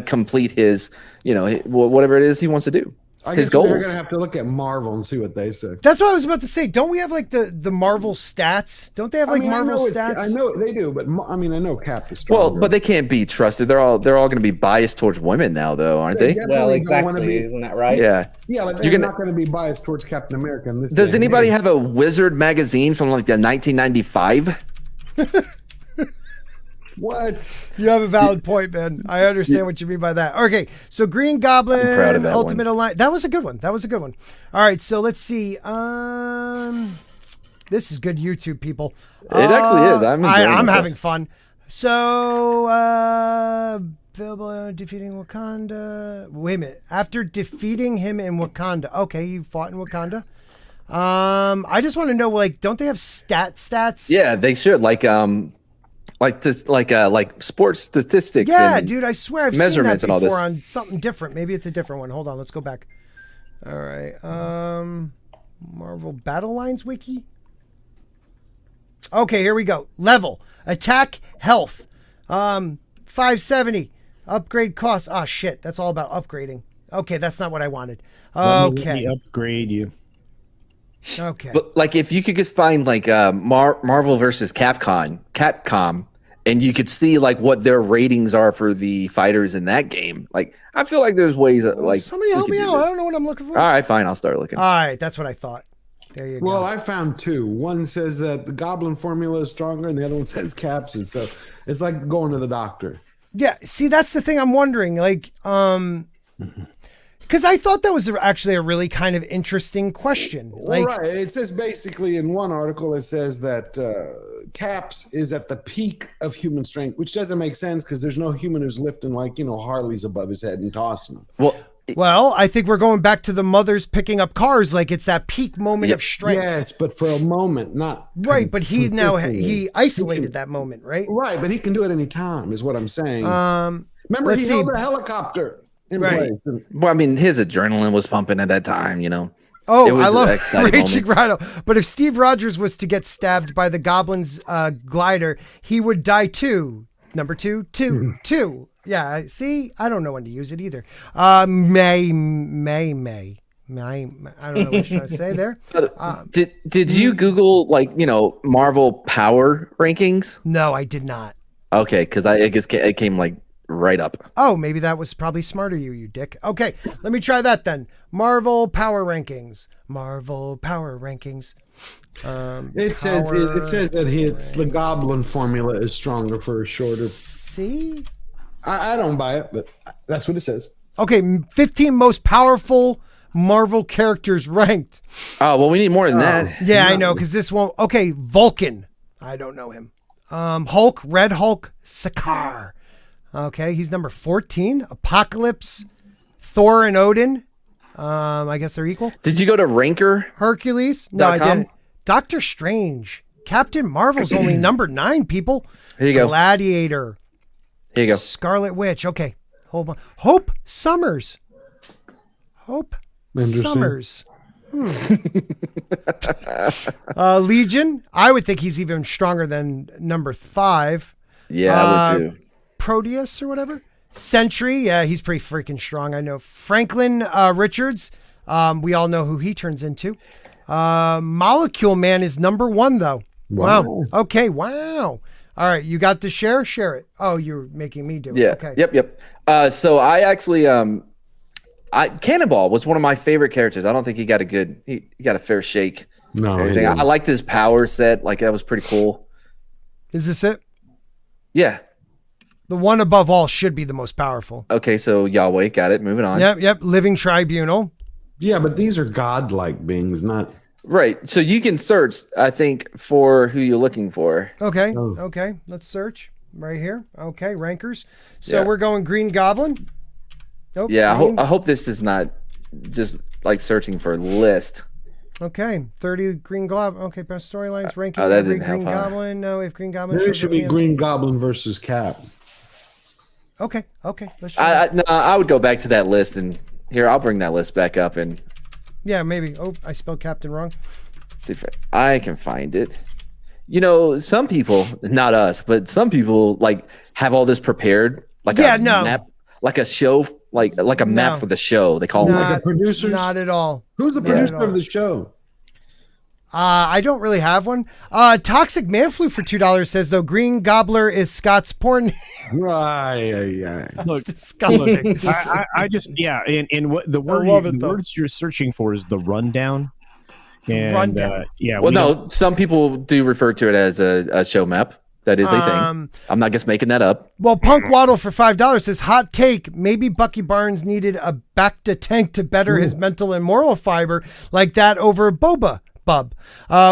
complete his whatever it is he wants to do. His goals. We're gonna have to look at Marvel and see what they say. That's what I was about to say. Don't we have like the Marvel stats? Don't they have Marvel stats? I know they do, but I know Cap is stronger. Well, but they can't be trusted. They're all going to be biased towards women now, though, aren't they? Well, exactly. Isn't that right? Yeah. Yeah, like they're not going to be biased towards Captain America. In this Does anybody have a Wizard magazine from like the 1995? What? You have a valid point, man. I understand what you mean by that. Okay, so Green Goblin, Ultimate Alliance. That was a good one. All right, so let's see. This is good YouTube, people. It actually is. I'm having fun. So, defeating Wakanda. Wait a minute. After defeating him in Wakanda. Okay, he fought in Wakanda. I just want to know, like, don't they have stats? Yeah, they should. Like sports statistics. Yeah, dude, I swear I've seen that before and all this on something different. Maybe it's a different one. Hold on, let's go back. All right, Marvel Battle Lines wiki. Okay, here we go. Level, attack, health, 570, upgrade cost. Ah, shit, that's all about upgrading. Okay, that's not what I wanted. Okay, let me upgrade you. Okay, but like if you could just find like Marvel versus Capcom, and you could see like what their ratings are for the fighters in that game. Like, I feel like there's ways that, like, somebody help me out. I don't know what I'm looking for. All right, fine. I'll start looking. All right, that's what I thought. There you go. Well, I found two. One says that the Goblin formula is stronger, and the other one says capsules. So it's like going to the doctor. Yeah, see, that's the thing I'm wondering. Like, because I thought that was actually a really kind of interesting question. Like, right. It says basically in one article, it says that Caps is at the peak of human strength, which doesn't make sense because there's no human who's lifting like, Harleys above his head and tossing them. Well, I think we're going back to the mothers picking up cars. Like, it's that peak moment of strength. Yes, but for a moment, not right. But he isolated that moment, right? Right, but he can do it any time, is what I'm saying. Remember, he held a helicopter in place. Well, I mean, his adrenaline was pumping at that time, Oh, I love Raging Rhino. But if Steve Rogers was to get stabbed by the Goblin's glider, he would die too. Number two. Yeah, see, I don't know when to use it either. May. I don't know what you're trying to say there. Did you Google Marvel power rankings? No, I did not. Okay, because I guess it came like right up. Oh, maybe that was probably smarter, you dick. Okay, let me try that then. Marvel power rankings. It says that the Goblin formula is stronger for a shorter. See. I don't buy it, but that's what it says. Okay, 15 most powerful Marvel characters ranked. Oh, well, we need more than that. Yeah, I know, because this won't. Okay, Vulcan. I don't know him. Hulk, Red Hulk, Sakaar. Okay, he's number 14. Apocalypse, Thor, and Odin. I guess they're equal. Did you go to Ranker? Hercules? No, I didn't. Doctor Strange. Captain Marvel's only number 9, people. Here you go. Gladiator. Here you go. Scarlet Witch. Okay. Hold on. Hope Summers. Legion. I would think he's even stronger than number 5. Yeah, I would too. Proteus or whatever. Sentry. Yeah, he's pretty freaking strong. I know. Franklin Richards. We all know who he turns into. Molecule Man is number 1 though. Wow. Okay. Wow. All right, you got the share? Share it. Oh, you're making me do it. Yeah. Okay. Yep. So I actually, Cannonball was one of my favorite characters. I don't think he got a fair shake. No, I liked his power set. Like, that was pretty cool. Is this it? Yeah. The one above all should be the most powerful. Okay, so Yahweh, got it. Moving on. Yep. Living Tribunal. Yeah, but these are godlike beings, not. Right. So you can search, I think, for who you're looking for. Okay. Okay. Let's search right here. Okay. Rankers. So we're going Green Goblin. Nope. Yeah. I hope this is not just like searching for a list. Okay. 30 Green Goblin. Okay. Best storylines. Ranking. That didn't Green help, Goblin. No, if Green Goblin. Maybe it should be Green Goblin versus Cap. Okay. Let's try I would go back to that list, and here, I'll bring that list back up and. Yeah, maybe. Oh, I spelled Captain wrong. See if I can find it. Some people, not us, but some people like have all this prepared, like map, like a show, like a map for the show. They call it like a producer. Not at all. Who's the producer of the show? I don't really have one. Toxic Man Flu for $2 says though Green Gobbler is Scott's porn. Right. Look, disgusting. I just and what the words you're searching for is the rundown. And, rundown. No, some people do refer to it as a show map. That is a thing. I'm not just making that up. Well, Punk Waddle for $5 says hot take. Maybe Bucky Barnes needed a Bacta tank to better his mental and moral fiber like that over Boba. Bub.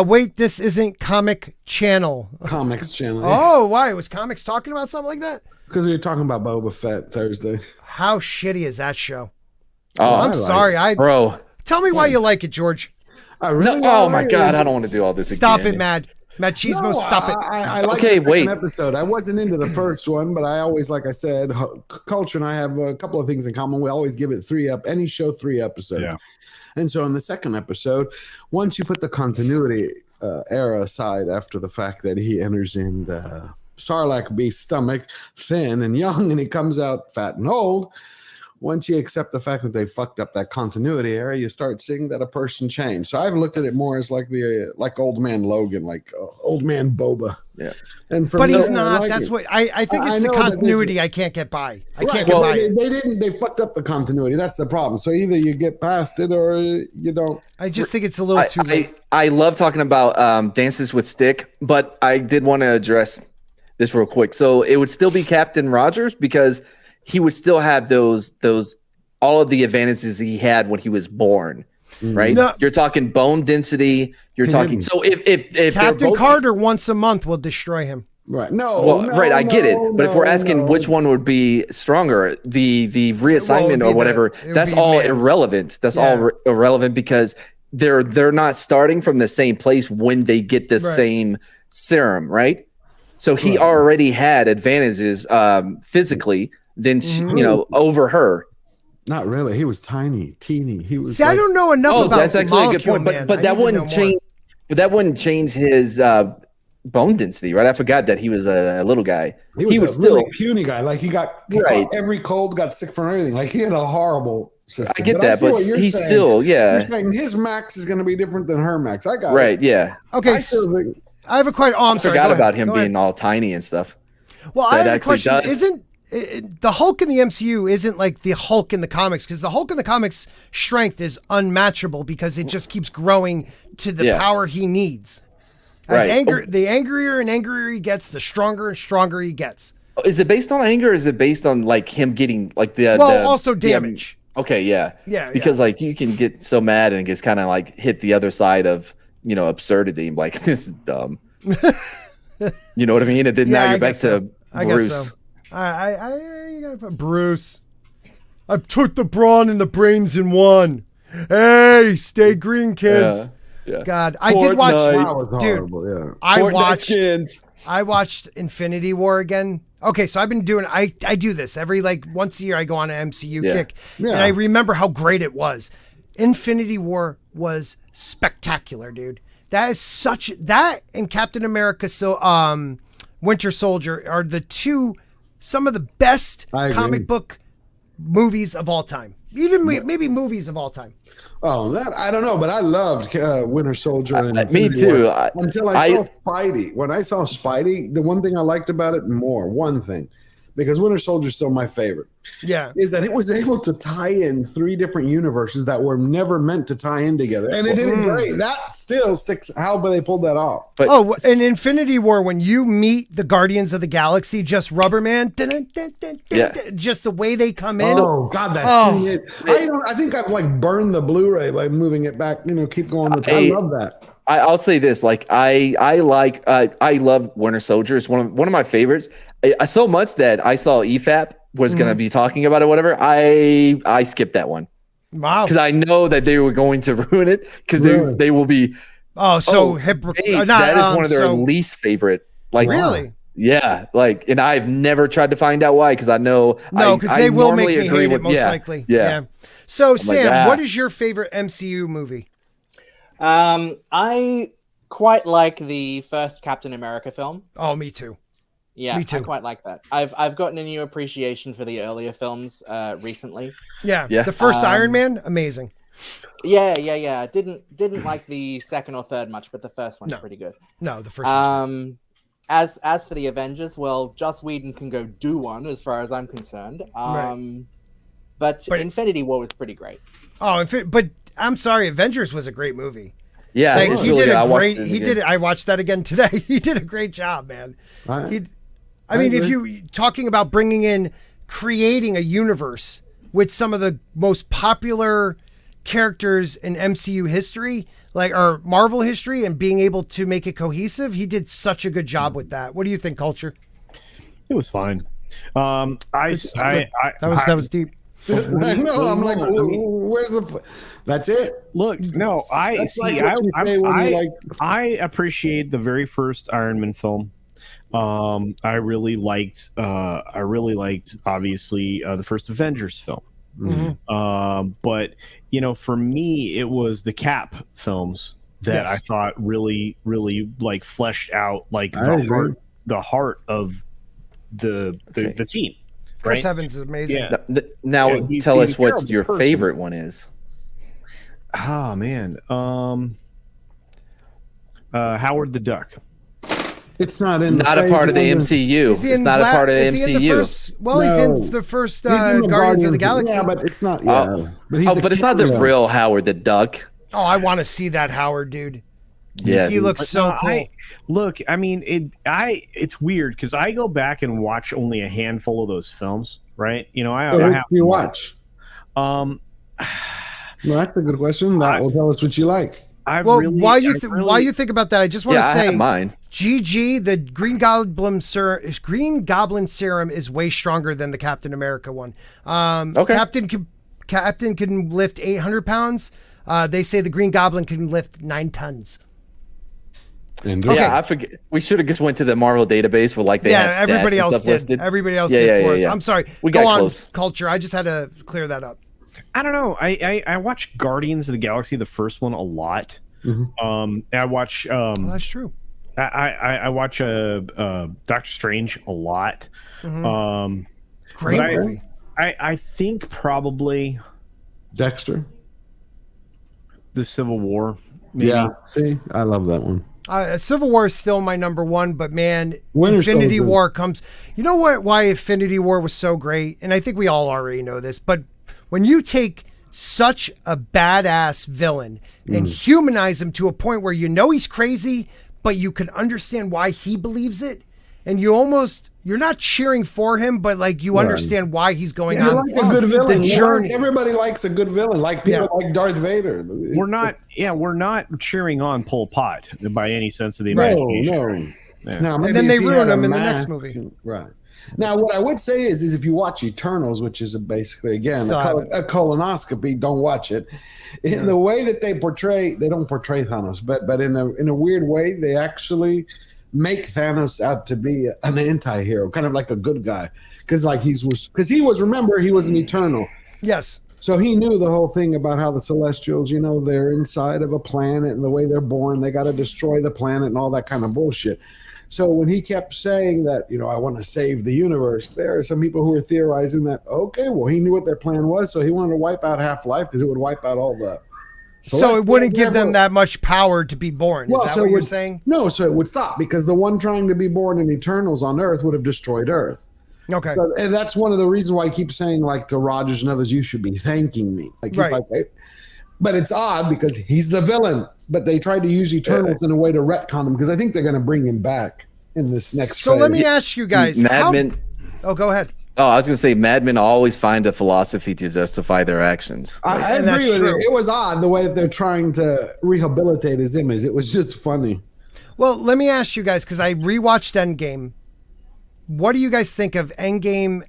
Wait, this isn't Comic Channel. Comics Channel. Oh, why? Was Comics talking about something like that? Because we were talking about Boba Fett Thursday. How shitty is that show? Oh, I'm sorry. Bro. Tell me why you like it, George. Oh my God, I don't want to do all this Stop again. It, Mad Chismo, stop it. I like the second episode. I wasn't into the first one, but I always, like I said, Culture and I have a couple of things in common. We always give it any show 3 episodes. Yeah. And so in the second episode, once you put the continuity era aside after the fact that he enters in the Sarlacc beast stomach thin and young and he comes out fat and old, once you accept the fact that they fucked up that continuity area, you start seeing that a person changed. So I've looked at it more as like like old man Logan, like old man Boba. Yeah. But he's not. That's what I think. It's the continuity I can't get by. I can't get by it. They fucked up the continuity. That's the problem. So either you get past it or you don't. I just think it's a little too late. I love talking about Dances with Stick, but I did want to address this real quick. So it would still be Captain Rogers because he would still have those all of the advantages he had when he was born. Right? No. You're talking bone density. You're talking. So if Captain Carter once a month will destroy him. Right. I get it. But if we're asking which one would be stronger, the reassignment or whatever, that's all irrelevant. That's all irrelevant because they're not starting from the same place when they get the same serum, right? So he already had advantages physically than over her. Not really. He was teeny. He was. See, I don't know enough about. That's actually a good point. But that wouldn't change. But that wouldn't change his bone density, right? I forgot that he was a little guy. He was still really puny guy. Like he got every cold, got sick from everything. Like he had a horrible system. I get that, but he's saying. Still, You're saying his max is going to be different than her max. I got it. Yeah. Okay. I have a question. Oh, I'm sorry. I forgot about him being all tiny and stuff. Well, I have a question. Isn't the Hulk in the MCU isn't like the Hulk in the comics, because the Hulk in the comics strength is unmatchable because it just keeps growing to the power he needs. As the angrier and angrier he gets, the stronger and stronger he gets. Is it based on anger or is it based on like him getting like also damage? Okay, yeah. Because like you can get so mad and it gets kind of like hit the other side of, absurdity. Like, this is dumb. You know what I mean? And then now you're back to Bruce. Guess so. You gotta put Bruce. I took the brawn and the brains in one. Hey, stay green, kids. Yeah. God, I did watch. Dude, I watched Infinity War again. Okay, so I've been doing. I do this every once a year. I go on an MCU kick, and I remember how great it was. Infinity War was spectacular, dude. That is that and Captain America. So, Winter Soldier are some of the best comic book movies of all time. Even maybe movies of all time. Oh, that I don't know, but I loved Winter Soldier. And me too. Until I saw Spidey. When I saw Spidey, the one thing I liked about it because Winter Soldier is still my favorite. Yeah, is that it was able to tie in 3 different universes that were never meant to tie in together, and it did it great. That still sticks. How they pulled that off? But in Infinity War, when you meet the Guardians of the Galaxy, just Rubberman, just the way they come in. Oh God, that scene is. I think I've burned the Blu-ray by moving it back. Keep going with. I love that. I'll say this: I love Winter Soldier. It's one of my favorites. So much that I saw EFAP was going to be talking about it, whatever. I skipped that one. Wow. Because I know that they were going to ruin it because they will be. Oh, so that is one of their least favorite. Really? Yeah. And I've never tried to find out why because I know. No, because they will make me hate it most likely. Yeah. So Sam, what is your favorite MCU movie? I quite like the first Captain America film. Oh, me too. Yeah, me too. I quite like that. I've gotten a new appreciation for the earlier films recently. Yeah. The first Iron Man, amazing. Yeah. Didn't like the second or third much, but the first one's pretty good. No, the first one's good. As for the Avengers, well, Joss Whedon can go do one as far as I'm concerned. But Infinity War was pretty great. Oh, but I'm sorry, Avengers was a great movie. Yeah, he did a great. He did it. I watched that again today. He did a great job, man. I mean, if you talking about creating a universe with some of the most popular characters in MCU history, or Marvel history, and being able to make it cohesive, he did such a good job with that. What do you think, Culture? It was fine. That was deep. No, I'm like, where's the? That's it. Look, no, I appreciate the very first Iron Man film. I really liked obviously the first Avengers film. But for me, it was the Cap films that I thought really fleshed out the heart of the team. Chris Evans is amazing. Yeah. Now tell us what your favorite one is. Oh man, Howard the Duck. It's not in. Not a part of the MCU. It's not a part of the MCU. He's in the first Guardians of the Galaxy. Yeah, but it's not. But it's not the real Howard the Duck. Oh, I want to see that Howard dude. Yeah, he looks so cool. It's weird because I go back and watch only a handful of those films, right? You know, you watch. Well, that's a good question. That will tell us what you like. While you think about that, I just want to say, mine. GG, the Green Goblin serum is way stronger than the Captain America one. Captain can lift 800 pounds. They say the Green Goblin can lift 9 tons. Yeah, I forget. We should have just went to the Marvel database where they have stats everybody and else stuff did. listed. Everybody else did for us. Yeah. I'm sorry. We got close. Culture. I just had to clear that up. I don't know. I watch Guardians of the Galaxy, the first one, a lot. I watch. That's true. I watch Doctor Strange a lot. Great movie. I think probably Dexter. The Civil War. Maybe. Yeah. See, I love that one. Civil War is still my number one, but man, Infinity War comes. You know what? Why Infinity War was so great, and I think we all already know this, but when you take such a badass villain and humanize him to a point where you know he's crazy, but you can understand why he believes it, and you're not cheering for him, but like you understand why he's going on. Like a good villain. Everybody likes a good villain. Like people like Darth Vader. We're not cheering on Pol Pot by any sense of the imagination. No. And then they ruin him in the next movie. Right. Now, what I would say is if you watch Eternals, which is basically, again, a colonoscopy, don't watch it. In the way that they don't portray Thanos, but in a weird way, they actually make Thanos out to be an anti-hero, kind of like a good guy. Because he was an Eternal. Yes. So he knew the whole thing about how the Celestials, they're inside of a planet and the way they're born, they got to destroy the planet and all that kind of bullshit. So when he kept saying that, I want to save the universe, there are some people who are theorizing that, okay, well, he knew what their plan was, so he wanted to wipe out Half-Life because it would wipe out all the... So it wouldn't give them that much power to be born. Is that what you're saying? No, so it would stop because the one trying to be born in Eternals on Earth would have destroyed Earth. Okay. So, and that's one of the reasons why I keep saying, to Rodgers and others, you should be thanking me. But it's odd because he's the villain, but they tried to use Eternals in a way to retcon him because I think they're going to bring him back in this next So let me ask you guys. Oh, go ahead. Oh, I was going to say, madmen always find a philosophy to justify their actions. I agree with you. It was odd the way that they're trying to rehabilitate his image. It was just funny. Well, let me ask you guys, because I rewatched Endgame. What do you guys think of Endgame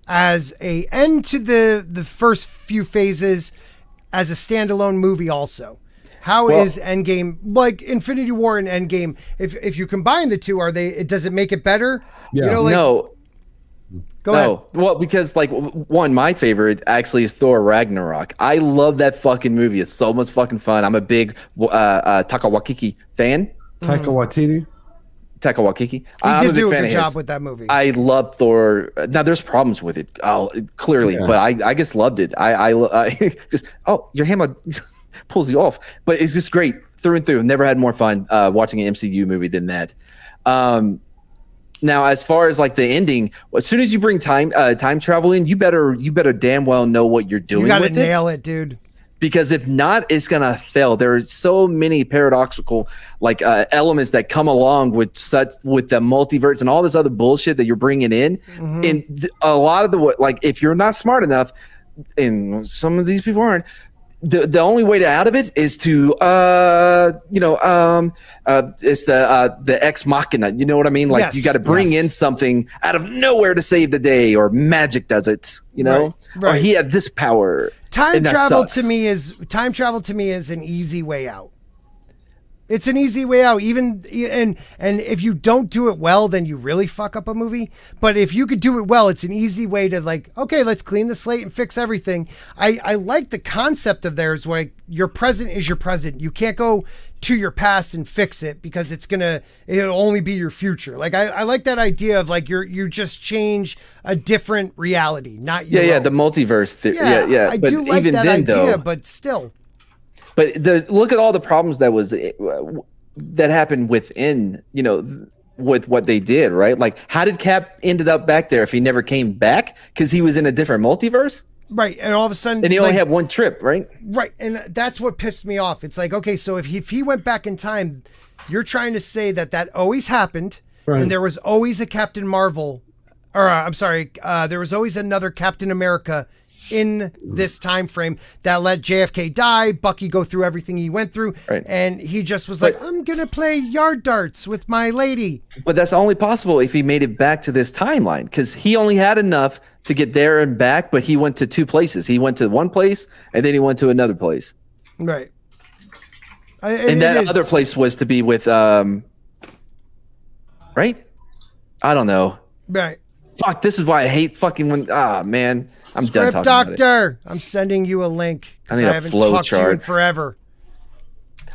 as a end to the first few phases as a standalone movie also? How is Endgame, like Infinity War and Endgame, if you combine the two, does it make it better? Yeah. No. Go ahead. Well, because my favorite actually is Thor Ragnarok. I love that fucking movie. It's so much fucking fun. I'm a big Taika Waititi fan. Taika Waititi? Taika Waititi. He did do a good job with that movie. I love Thor. Now there's problems with it, clearly, but I just loved it. I just your hammer pulls you off, but it's just great through and through. Never had more fun watching an MCU movie than that. Now, as far as the ending, as soon as you bring time travel in, you better damn well know what you're doing. You gotta nail it, dude. Because if not, it's gonna fail. There are so many paradoxical elements that come along with the multiverse and all this other bullshit that you're bringing in. Mm-hmm. And a lot of if you're not smart enough, and some of these people aren't, the only way out of it is to it's the ex machina. You know what I mean? Yes, you got to bring in something out of nowhere to save the day, or magic does it. Right. Or he had this power. Time travel to me is an easy way out. It's an easy way out. Even and if you don't do it well, then you really fuck up a movie. But if you could do it well, it's an easy way to like, okay, let's clean the slate and fix everything. I like the concept of theirs where your present is your present. You can't go to your past and fix it because it'll only be your future. Like I like that idea of like you just change a different reality, not your own. The multiverse. I but do like that idea, but still. But look at all the problems that happened within, with what they did, right? Like, how did Cap ended up back there if he never came back? Because he was in a different multiverse? Right, and all of a sudden... And he only had one trip, right? Right, and that's what pissed me off. It's like, okay, so if he went back in time, you're trying to say that always happened, right. And there was always a Captain Marvel, or I'm sorry, there was always another Captain America in this time frame that let JFK die, Bucky go through everything he went through, right. And he just was like, I'm gonna play yard darts with my lady. But that's only possible if he made it back to this timeline, because he only had enough to get there and back, but he went to two places. He went to one place and then he went to another place. Right. And that other place was to be with right? I don't know. Right. Fuck, this is why I hate fucking when man. I'm done talking Doctor, about it. I'm sending you a link because I I haven't talked to you in forever.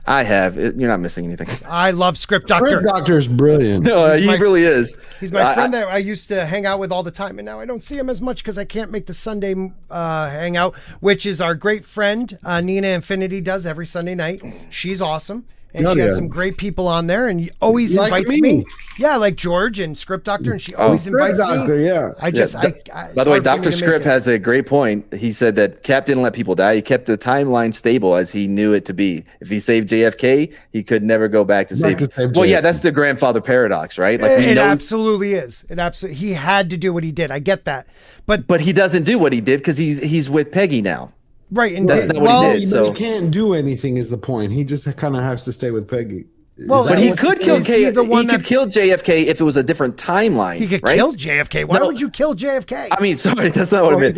I have. You're not missing anything. I love Script Doctor. Script Doctor is brilliant. No, he really is. He's my friend that I used to hang out with all the time, and now I don't see him as much because I can't make the Sunday hangout, which is our great friend Nina Infinity does every Sunday night. She's awesome. And she has some great people on there, and he always invites me. Yeah, like George and Script Doctor, and she always invites me. Yeah. I just, by the way, Dr. Script has a great point. He said that Cap didn't let people die. He kept the timeline stable as he knew it to be. If he saved JFK, he could never go back to save. Well, yeah, that's the grandfather paradox, right? Like it absolutely is. It absolutely. He had to do what he did. I get that, but he doesn't do what he did because he's with Peggy now. Right, and that's not what he did. So he can't do anything is the point. He just kind of has to stay with Peggy. Well, but he could kill kill JFK if it was a different timeline. He could kill JFK. Why would you kill JFK? I mean, sorry, that's not what I meant.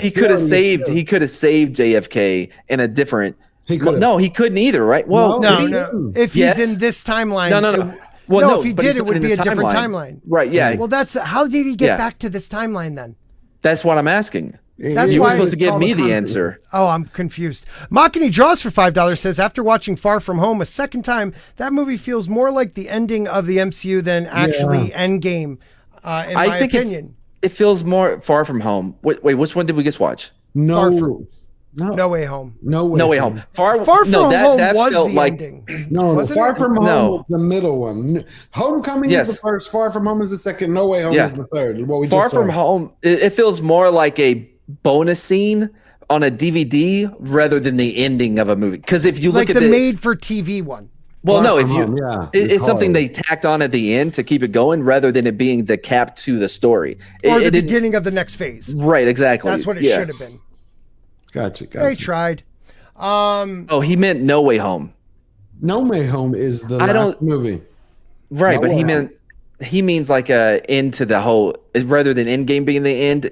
He could have saved JFK in a different. No, he couldn't either, right? Well, no. If he's in this timeline, if he did, it would be a different timeline. Right? Yeah. Well, how did he get back to this timeline then? That's what I'm asking. That's you were supposed to give me the answer. Oh, I'm confused. Makani Draws for $5 says, after watching Far From Home a second time, that movie feels more like the ending of the MCU than actually Endgame, in my opinion. It feels more Far From Home. Wait, which one did we just watch? No Way Home. No Way Home. Far From Home was the ending. No, Far From Home was the middle one. Homecoming is the first. Far From Home is the second. No Way Home is the third. Far From Home, it feels more like a bonus scene on a DVD rather than the ending of a movie. Because if you look at the made-for-TV one. Well, no, it's something they tacked on at the end to keep it going rather than it being the cap to the story. Or the beginning of the next phase. Right, exactly. That's what it should have been. Gotcha. They tried. He meant No Way Home. No Way Home is the last movie. Right, but he means like a end to the whole, rather than Endgame being the end,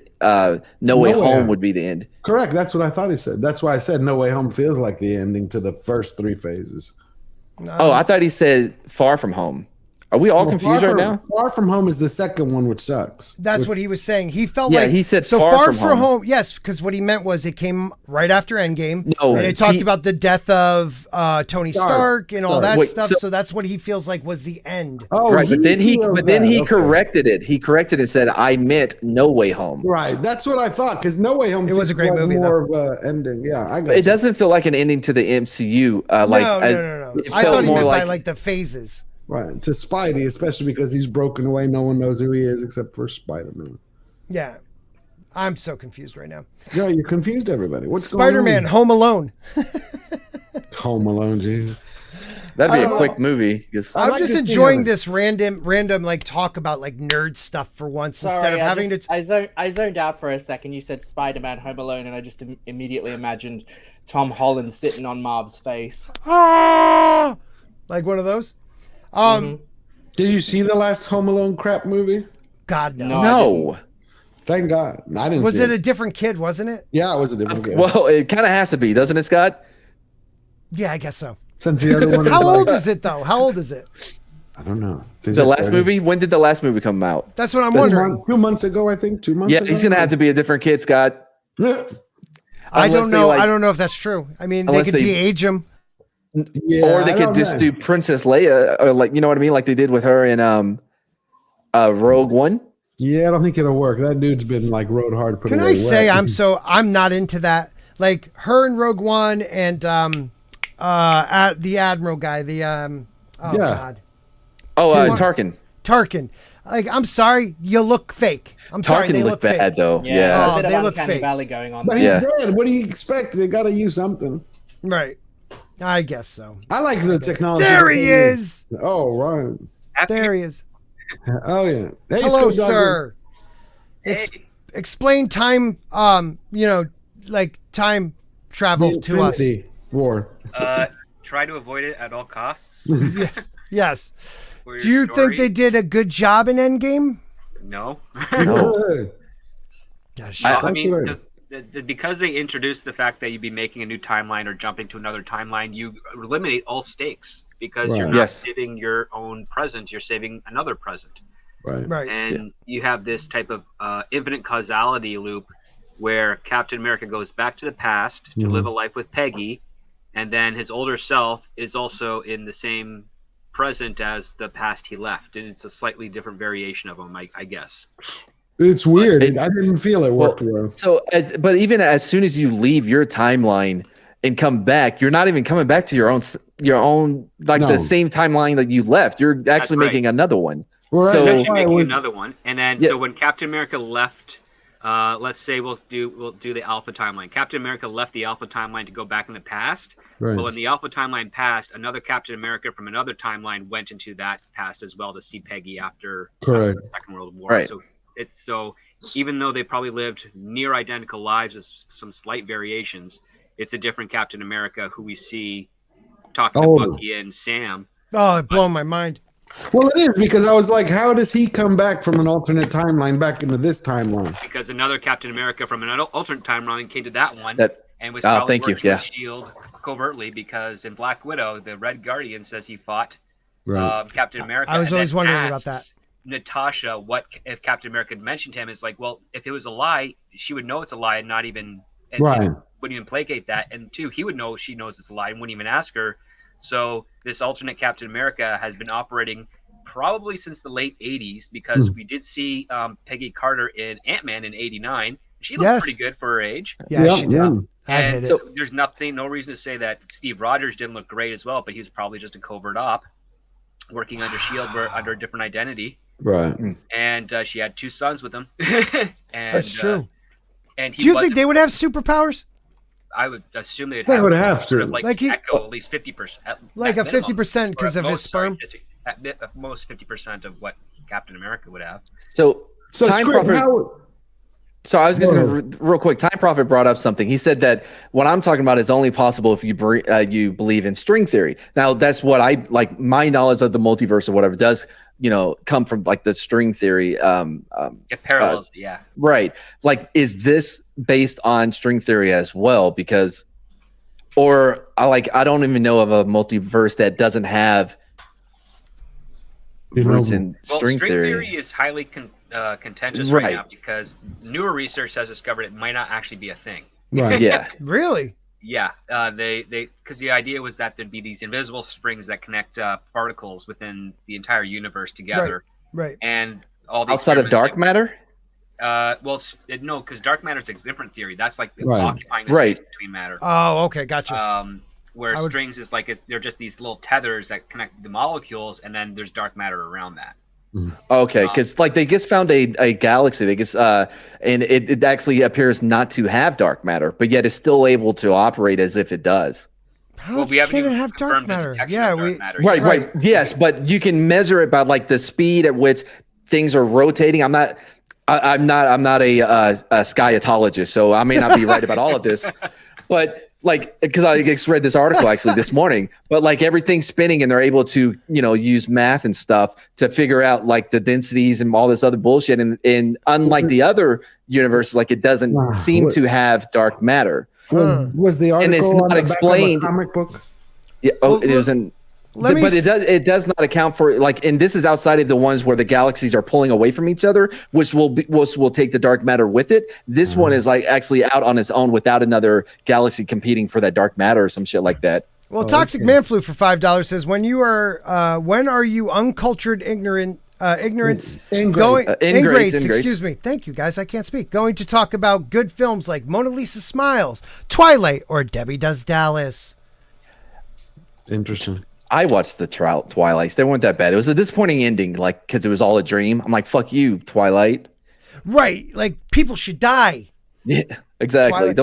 No Way Home would be the end. Correct. That's what I thought he said. That's why I said No Way Home feels like the ending to the first three phases. I thought he said Far From Home. Are we all confused right now? Far From Home is the second one, which sucks. That's what he was saying. He felt like he said so Far From Home. Yes, because what he meant was it came right after Endgame. And it talked about the death of Tony Stark and all that stuff. So that's what he feels like was the end. Oh, right. But then he corrected it. He corrected it and said, "I meant No Way Home." Right. That's what I thought. Because No Way Home. It was a great movie. More of an ending. Yeah, I got it. Doesn't feel like an ending to the MCU. No. I thought he meant by like the phases. Right, to Spidey, especially because he's broken away. No one knows who he is except for Spider-Man. Yeah. I'm so confused right now. Yeah, you confused everybody. What's Spider-Man, Home Alone. Home Alone, Jesus. That'd be a quick movie. I'm just enjoying this random like talk about like nerd stuff for once instead of having to. I zoned out for a second. You said Spider-Man, Home Alone, and I just immediately imagined Tom Holland sitting on Marv's face. Ah! Like one of those. Did you see the last Home Alone crap movie? God, no. Thank God. I didn't. Was it a different kid? Wasn't it? Yeah, it was a different kid. Well, it kind of has to be, doesn't it, Scott? Yeah, I guess so. Since the other one. How old is it though? How old is it? I don't know. The last movie? When did the last movie come out? That's what I'm wondering. 2 months ago, I think. 2 months ago. Yeah, he's gonna have to be a different kid, Scott. I don't know. I don't know if that's true. I mean, they could de-age him. Yeah, or they could just do Princess Leia, or like, you know what I mean, like they did with her in Rogue One. Yeah, I don't think it'll work. That dude's been like rode hard. Can I say I'm not into that? Like her in Rogue One and the Admiral guy, God. Tarkin. Tarkin. Like, I'm sorry, you look fake. I'm sorry, they look bad fake. though. Yeah. A bit they of look Uncanny fake. Valley going on. But he's dead. What do you expect? They got to use something. Right. I guess so. I like the technology. There he is. Oh, right. There he is. Oh, yeah. Hey, hello, Scoop sir. Explain time, like time travel to us. War. Try to avoid it at all costs. Yes. Do you think they did a good job in Endgame? No. No. I mean, because they introduced the fact that you'd be making a new timeline or jumping to another timeline, you eliminate all stakes because you're not saving your own present, you're saving another present. Right. And you have this type of infinite causality loop where Captain America goes back to the past to live a life with Peggy, and then his older self is also in the same present as the past he left, and it's a slightly different variation of him, I guess. It's weird. I didn't feel it worked well. So, but even as soon as you leave your timeline and come back, you're not even coming back to your own the same timeline that you left. You're actually making another one. Right. So essentially making another one, and then so when Captain America left, let's say we'll do the Alpha timeline. Captain America left the Alpha timeline to go back in the past. Right. Well, when the Alpha timeline passed, another Captain America from another timeline went into that past as well to see Peggy after the Second World War. Right. So even though they probably lived near identical lives with some slight variations, it's a different Captain America who we see talking to Bucky and Sam. Oh, it blew my mind. Well, it is, because I was like, how does he come back from an alternate timeline back into this timeline? Because another Captain America from an alternate timeline came to that one and was probably working with S.H.I.E.L.D. covertly, because in Black Widow, the Red Guardian says he fought Captain America. I was always wondering about that. Natasha, what if Captain America had mentioned him? Is like, well, if it was a lie, she would know it's a lie and not even wouldn't even placate that. And two, he would know she knows it's a lie and wouldn't even ask her. So this alternate Captain America has been operating probably since the late 80s, because we did see Peggy Carter in Ant-Man in '89. She looked pretty good for her age. Yeah, she did. And so there's no reason to say that Steve Rogers didn't look great as well, but he was probably just a covert op working under S.H.I.E.L.D. under a different identity. Right. And she had 2 sons with him. That's true. And do you think they would have superpowers? I would assume they'd would have to. Sort of like Echo, at least 50%. Like a 50% because of his sperm? At most 50% of what Captain America would have. So Time Prophet... So I was just going to real quick. Time Prophet brought up something. He said that what I'm talking about is only possible if you believe in string theory. Now, that's what I like. My knowledge of the multiverse or whatever does, come from like the string theory. It parallels, right. Like, is this based on string theory as well? Because, I don't even know of a multiverse that doesn't have roots in string theory. String theory is highly contentious right now, because newer research has discovered it might not actually be a thing. Right. Yeah. Really? Yeah. They because the idea was that there'd be these invisible springs that connect particles within the entire universe together. Right. And all these outside of dark matter. No, because dark matter is a different theory. That's like occupying the space between matter. Oh, okay, gotcha. Where strings is like they're just these little tethers that connect the molecules, and then there's dark matter around that. Okay, because like they just found a galaxy, they just and it actually appears not to have dark matter, but yet it's still able to operate as if it does. How can it have dark matter? Yeah, right. Yes, but you can measure it by like the speed at which things are rotating. I'm not a skyatologist, so I may not be right about all of this, but. Like, because I just read this article actually this morning, but like everything's spinning and they're able to, use math and stuff to figure out like the densities and all this other bullshit. And unlike the other universes, like it doesn't seem to have dark matter. Was the article and it's not explained. Comic book? Yeah. Oh, it was in. But it does not account for like, and this is outside of the ones where the galaxies are pulling away from each other, which will take the dark matter with it. This one is like actually out on its own without another galaxy competing for that dark matter or some shit like that. Well, Toxic Man Flu for $5 says, when are you uncultured ignorance ingrates, excuse me. Thank you guys. I can't speak. Going to talk about good films like Mona Lisa Smiles, Twilight, or Debbie Does Dallas. Interesting. I watched the Twilights. They weren't that bad. It was a disappointing ending, like, because it was all a dream. I'm like, fuck you, Twilight. Right. Like, people should die. Yeah, exactly.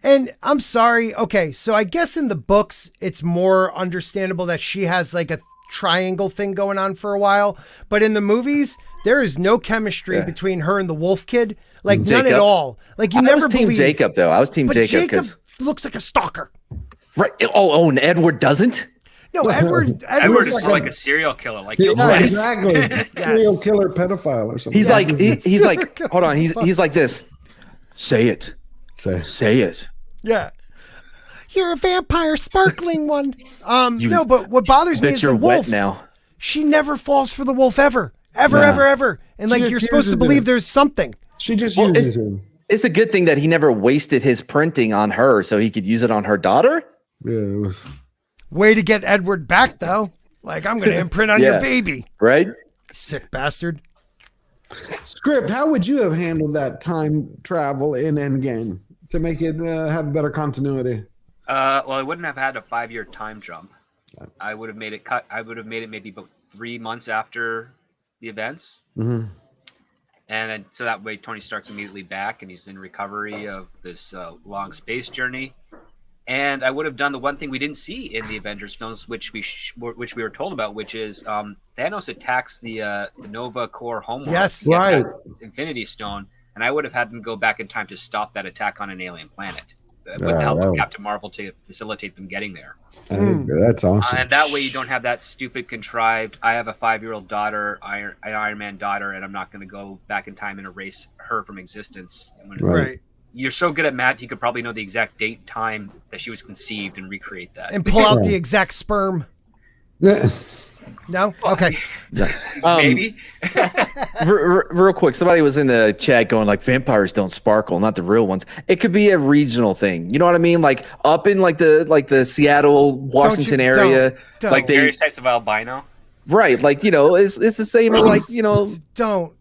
And I'm sorry. Okay, so I guess in the books, it's more understandable that she has like a triangle thing going on for a while. But in the movies, there is no chemistry between her and the wolf kid. Like, none at all. Like, you never believe. Team Jacob, though. I was Team Jacob. Jacob looks like a stalker. Right. Oh, and Edward doesn't? No, Edward is like a serial killer. Like, exactly. Serial killer pedophile or something. He's like, he's like, hold on. He's like this. Say it. Say it. Yeah. You're a vampire, sparkling one. No, but what bothers me is the wolf. Now. She never falls for the wolf ever. Ever. And like, you're supposed to believe there's something. She just uses him. It's a good thing that he never wasted his printing on her so he could use it on her daughter. Yeah, it was. Way to get Edward back, though. Like, I'm going to imprint on your baby. Right? Sick bastard. Script, how would you have handled that time travel in Endgame to make it have better continuity? Well, I wouldn't have had a 5-year time jump. I would have made it I would have made it maybe about 3 months after the events. Mm-hmm. And then, so that way Tony Stark's immediately back and he's in recovery of this long space journey. And I would have done the one thing we didn't see in the Avengers films, which we were told about, which is Thanos attacks the Nova Corps homeworld. Yes, right. Infinity Stone, and I would have had them go back in time to stop that attack on an alien planet with the help of Captain Marvel to facilitate them getting there. That's awesome. And that way you don't have that stupid contrived, I have a 5-year-old daughter, an Iron Man daughter, and I'm not going to go back in time and erase her from existence. Right. You're so good at math, you could probably know the exact date, time that she was conceived and recreate that. And pull out the exact sperm. No? Okay. Maybe. Real quick, somebody was in the chat going like, vampires don't sparkle, not the real ones. It could be a regional thing. You know what I mean? Like up in like the Seattle, Washington area. Don't. Like various types of albino. Right. Like, you know, it's the same as like, you know. Don't.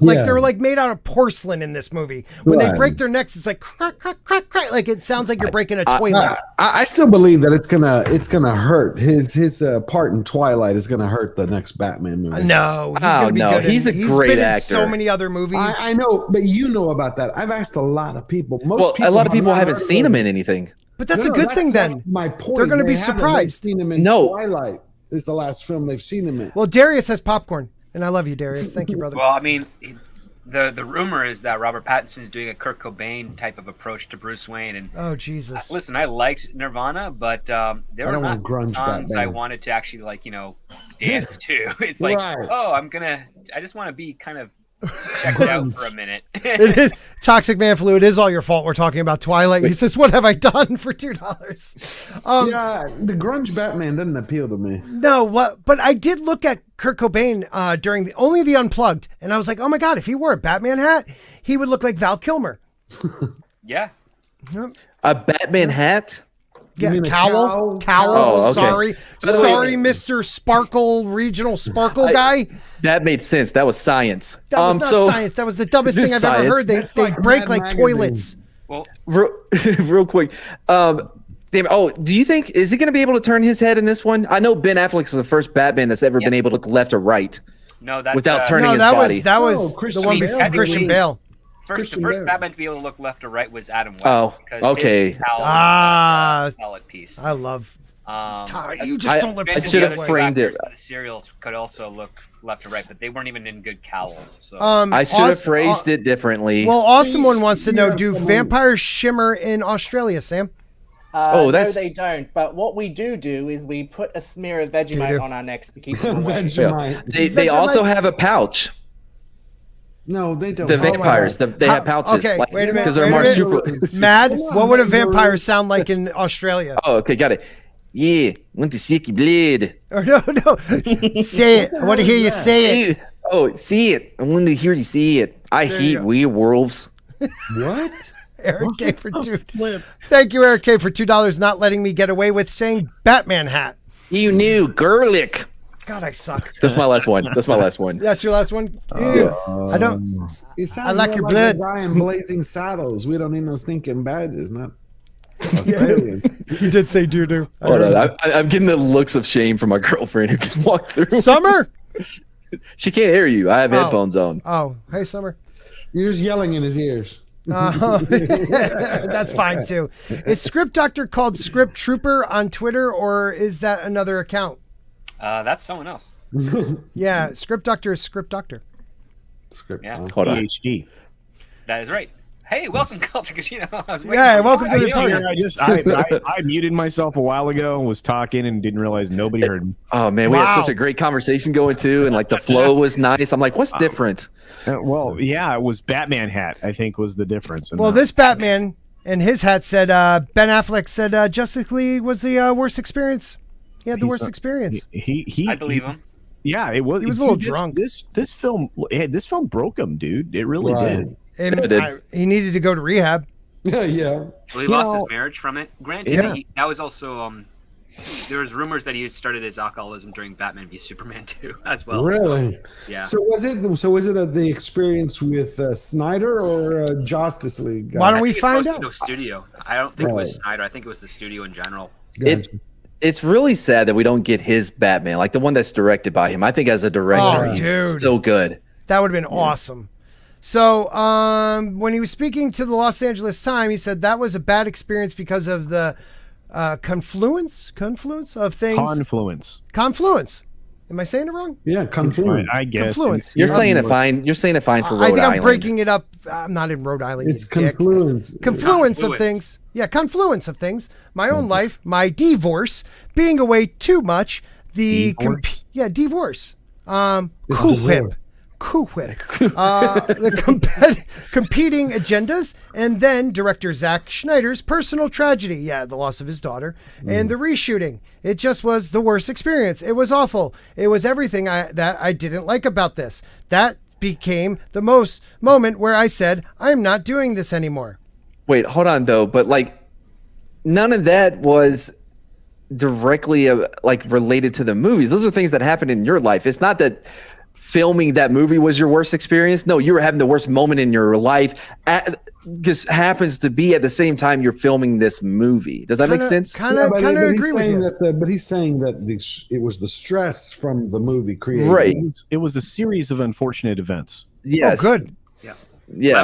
Like, they're like made out of porcelain in this movie. When they break their necks, it's like crack, crack, crack, crack. Like, it sounds like you're breaking a toilet. I still believe that it's gonna hurt his part in Twilight is gonna hurt the next Batman movie. No, he's gonna be good. He's a great actor. In so many other movies. I know, but you know about that. I've asked a lot of people. A lot of people haven't seen him in anything. But that's a good thing then. My point. They're gonna be surprised. Seen him in Twilight is the last film they've seen him in. Well, Darius has popcorn. And I love you, Darius. Thank you, brother. Well, I mean, the rumor is that Robert Pattinson is doing a Kurt Cobain type of approach to Bruce Wayne. And oh, Jesus! Listen, I liked Nirvana, but there were not songs I wanted to actually dance to. It's like, I just want to be kind of checked out for a minute. It is Toxic Man Flu. It is all your fault. We're talking about Twilight. He says, "What have I done for $2?" The grunge Batman doesn't appeal to me. No, but I did look at Kurt Cobain during the Unplugged, and I was like, "Oh my God! If he wore a Batman hat, he would look like Val Kilmer." Yeah, a Batman hat. Yeah, cowl. Oh, okay. Sorry, Mr. Sparkle, regional Sparkle guy. That made sense. That was science. That was not science. That was the dumbest thing I've ever heard. They break like toilets. Well, real quick. Damn. Oh, do you think is he going to be able to turn his head in this one? I know Ben Affleck is the first Batman that's ever been able to look left or right. No, that's without turning his body. That was the one before Christian Bale. The first Batman to be able to look left or right was Adam West. Oh, okay. Solid piece. I love. You just don't look. I should have framed it. The serials could also look left or right, but they weren't even in good cowls. So I should have phrased it differently. Well, Awesome One wants to know: do vampires shimmer in Australia, Sam? No, they don't. But what we do is we put a smear of Vegemite on our necks to keep them away. They also have a pouch. No, they don't. The vampires, they have pouches. Okay, wait a minute. Because they're marsupial. Mad, what would a vampire sound like in Australia? Oh, okay, got it. Yeah, want to see you bleed. Or no. Say it. I want to hear you say it. Oh, see it. I want to hear you see it. I hate werewolves. What? Eric K for $2. Thank you, Eric K for $2, not letting me get away with saying Batman hat. You knew, Gerlich. God, I suck. That's my last one. That's your last one? I don't. I like your blood. The guy in Blazing Saddles. We don't need no stinking badges. Not Australian. You did say doo-doo. Hold on. I'm getting the looks of shame from my girlfriend who just walked through. Summer? She can't hear you. I have headphones on. Oh, hey, Summer. You're just yelling in his ears. That's fine too. Is Script Doctor called Script Trooper on Twitter, or is that another account? That's someone else. Yeah, Script Doctor is Script Doctor. Hold on. PhD. That is right. Hey, welcome, Culture Casino. Welcome to the party. I muted myself a while ago and was talking and didn't realize nobody heard me. Oh man, we had such a great conversation going too, and like the flow was nice. I'm like, what's different? It was Batman hat, I think, was the difference. Well, this Batman and his hat said Ben Affleck said Justice League was the worst experience. He had the worst experience. I believe him. Yeah, it was. He was a little drunk. This film broke him, dude. It really did. And he needed to go to rehab. Yeah. Well, he lost his marriage from it. Granted, that was also there was rumors that he started his alcoholism during Batman v Superman 2 as well. Really? Yeah. So was it the experience with Snyder or Justice League? Why don't we find out? No studio. I don't think it was Snyder. I think it was the studio in general. It's really sad that we don't get his Batman, like the one that's directed by him. I think as a director, he's so good. That would have been awesome. So when he was speaking to the Los Angeles Times, he said that was a bad experience because of the confluence of things. Confluence. Am I saying it wrong? Yeah, confluence. I guess. Confluence. You're saying it fine. You're saying it fine for Rhode Island. I think I'm breaking it up. I'm not in Rhode Island. It's confluence. Confluence of things. Yeah, confluence of things. My own life, my divorce, being away too much. Divorce. Cool whip. The competing agendas, and then director Zack Snyder's personal tragedy. Yeah, the loss of his daughter and the reshooting. It just was the worst experience. It was awful. It was everything that I didn't like about this. That became the most moment where I said, I'm not doing this anymore. Wait, hold on though. But like, none of that was directly related to the movies. Those are things that happened in your life. It's not that filming that movie was your worst experience. No, you were having the worst moment in your life. Just happens to be at the same time you're filming this movie. Does that make sense? Kind of agree with you. But he's saying that it was the stress from the movie created. Right. It was a series of unfortunate events. Yes. Oh, good. Yeah.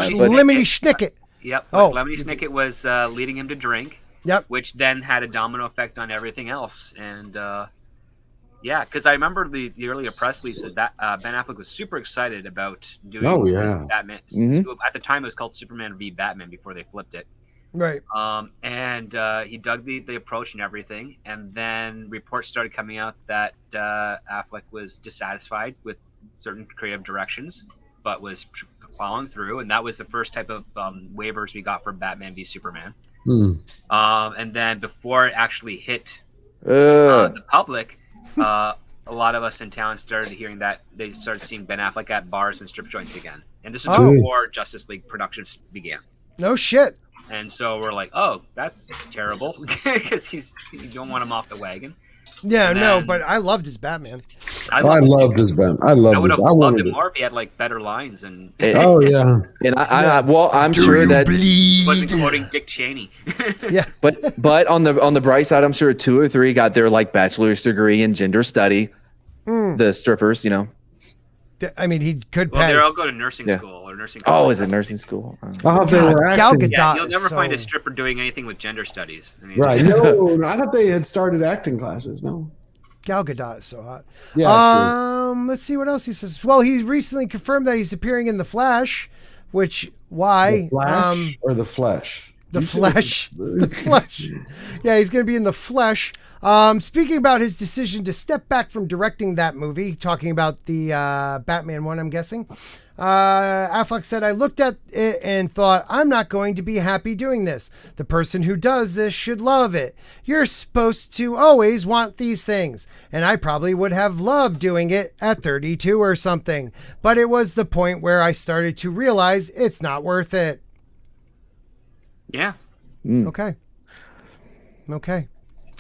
Lemony Snicket. Yep. Lemony Snicket was leading him to drink. Yep. Which then had a domino effect on everything else. And because I remember the earlier press releases that Ben Affleck was super excited about doing this Batman. Mm-hmm. At the time, it was called Superman v Batman before they flipped it. Right. And he dug the approach and everything. And then reports started coming out that Affleck was dissatisfied with certain creative directions, but was following through. And that was the first type of waivers we got for Batman v Superman. And then before it actually hit the public, a lot of us in town started hearing that they started seeing Ben Affleck at bars and strip joints again. And this was before Justice League productions began. No shit. And so we're like, oh, that's terrible because you don't want him off the wagon. Yeah, but I loved his Batman. I loved his Batman. I would have loved it more if he had like better lines and. Oh yeah. And I'm sure that he wasn't quoting Dick Cheney. Yeah. But on the bright side, I'm sure 2 or 3 got their like bachelor's degree in gender study. The strippers, I mean, he could pay. Well, they all go to nursing school or nursing. Oh, is it nursing school? Oh, they were acting. Gal Gadot you'll never find a stripper doing anything with gender studies. I mean, right? No, I thought they had started acting classes. No. Gal Gadot is so hot. Yeah. Let's see what else he says. Well, he recently confirmed that he's appearing in The Flash, which why? The Flash or The Flesh? The Flesh. The Flesh. Yeah, he's going to be in The Flesh. Speaking about his decision to step back from directing that movie, talking about the Batman one, I'm guessing. Affleck said, I looked at it and thought, I'm not going to be happy doing this. The person who does this should love it. You're supposed to always want these things. And I probably would have loved doing it at 32 or something. But it was the point where I started to realize it's not worth it. Yeah. Okay.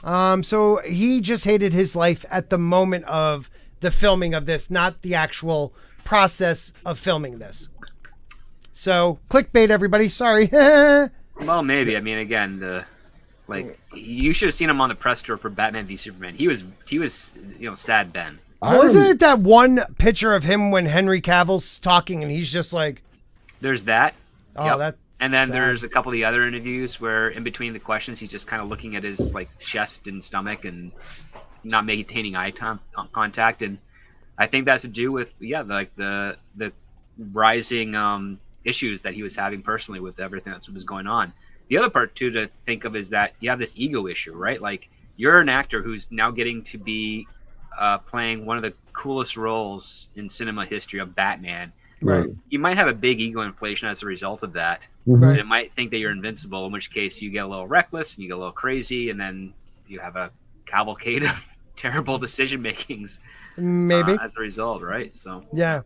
So he just hated his life at the moment of the filming of this, not the actual process of filming this. So clickbait, everybody. Sorry. Well, maybe. I mean, again, you should have seen him on the press tour for Batman v Superman. He was, sad Ben. Wasn't it that one picture of him when Henry Cavill's talking and he's just like, there's that. Oh, yep. that. And then sad. There's a couple of the other interviews where in between the questions, he's just kind of looking at his chest and stomach and not maintaining eye contact. And I think that's to do with, the rising issues that he was having personally with everything that was going on. The other part too to think of is that you have this ego issue, right? Like, you're an actor who's now getting to be playing one of the coolest roles in cinema history of Batman. Right. You might have a big ego inflation as a result of that. Right. It might think that you're invincible, in which case you get a little reckless and you get a little crazy, and then you have a cavalcade of terrible decision makings. Maybe as a result, right? So yeah,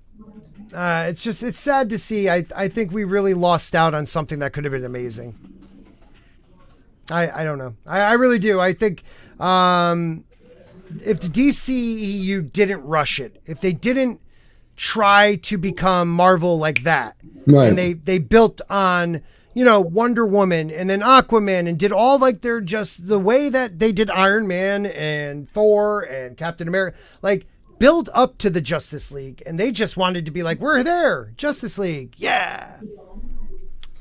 it's sad to see. I think we really lost out on something that could have been amazing. I don't know. I really do. I think if the DCEU didn't rush it, if they didn't try to become Marvel like that, right. And they built on, Wonder Woman and then Aquaman and did all they're just the way that they did Iron Man and Thor and Captain America, build up to the Justice League, and they just wanted to be like, we're there, Justice League, yeah.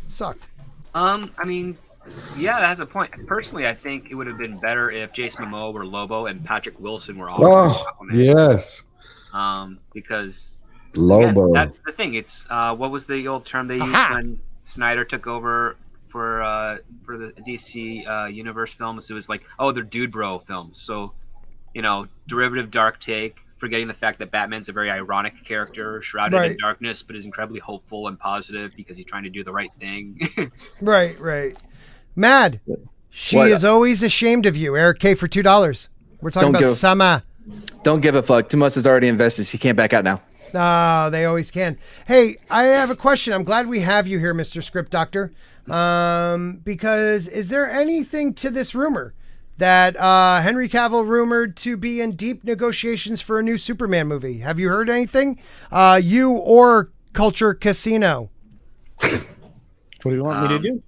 Sucked. I mean, yeah, that has a point. Personally, I think it would have been better if Jason Momoa were Lobo and Patrick Wilson were all Aquaman. Yes. Because Lobo. Again, that's the thing. It's what was the old term they used when Snyder took over for the DC universe films? It was like, they're dude bro films. So, derivative dark take, forgetting the fact that Batman's a very ironic character, shrouded in darkness, but is incredibly hopeful and positive because he's trying to do the right thing. Right. Mad. She is always ashamed of you. Eric K for $2. We're talking about Sama. Don't give a fuck. Thomas has already invested. He can't back out now. They always can. Hey, I have a question. I'm glad we have you here, Mr. Script Doctor. Because is there anything to this rumor that Henry Cavill rumored to be in deep negotiations for a new Superman movie? Have you heard anything? You or Culture Casino? What do you want me to do?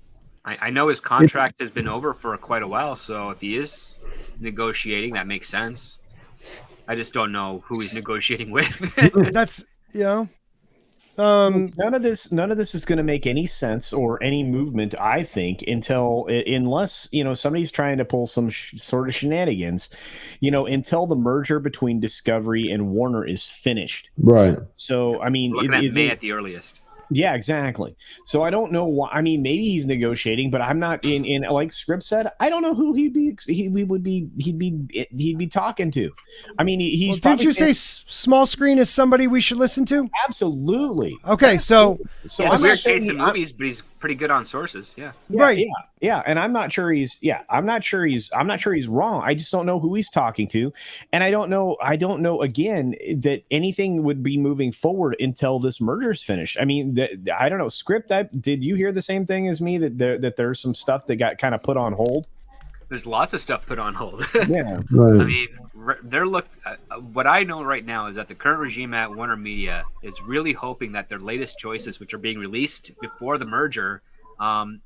I know his contract has been over for quite a while, so if he is negotiating, that makes sense. I just don't know who he's negotiating with. That's, none of this is going to make any sense or any movement, I think, unless somebody's trying to pull some sort of shenanigans, until the merger between Discovery and Warner is finished. Right. So I mean, looking at May at the earliest. Yeah, exactly. So I don't know why. I mean, maybe he's negotiating, but I'm not in like Script said. I don't know who he'd be talking to. I mean, he's. Didn't you say small screen is somebody we should listen to? Absolutely. Okay, so It's a weird case in movies, but he's pretty good on sources. Yeah. Right. Yeah, and I'm not sure he's wrong. I just don't know who he's talking to, and I don't know again that anything would be moving forward until this merger's finished. I mean, I don't know. Script, did you hear the same thing as me that there's some stuff that got kind of put on hold? There's lots of stuff put on hold. Yeah. Right. I mean, what I know right now is that the current regime at Warner Media is really hoping that their latest choices, which are being released before the merger, kind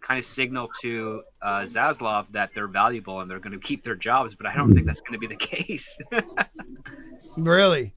of signal to Zaslav that they're valuable and they're going to keep their jobs, but I don't think that's going to be the case. Really?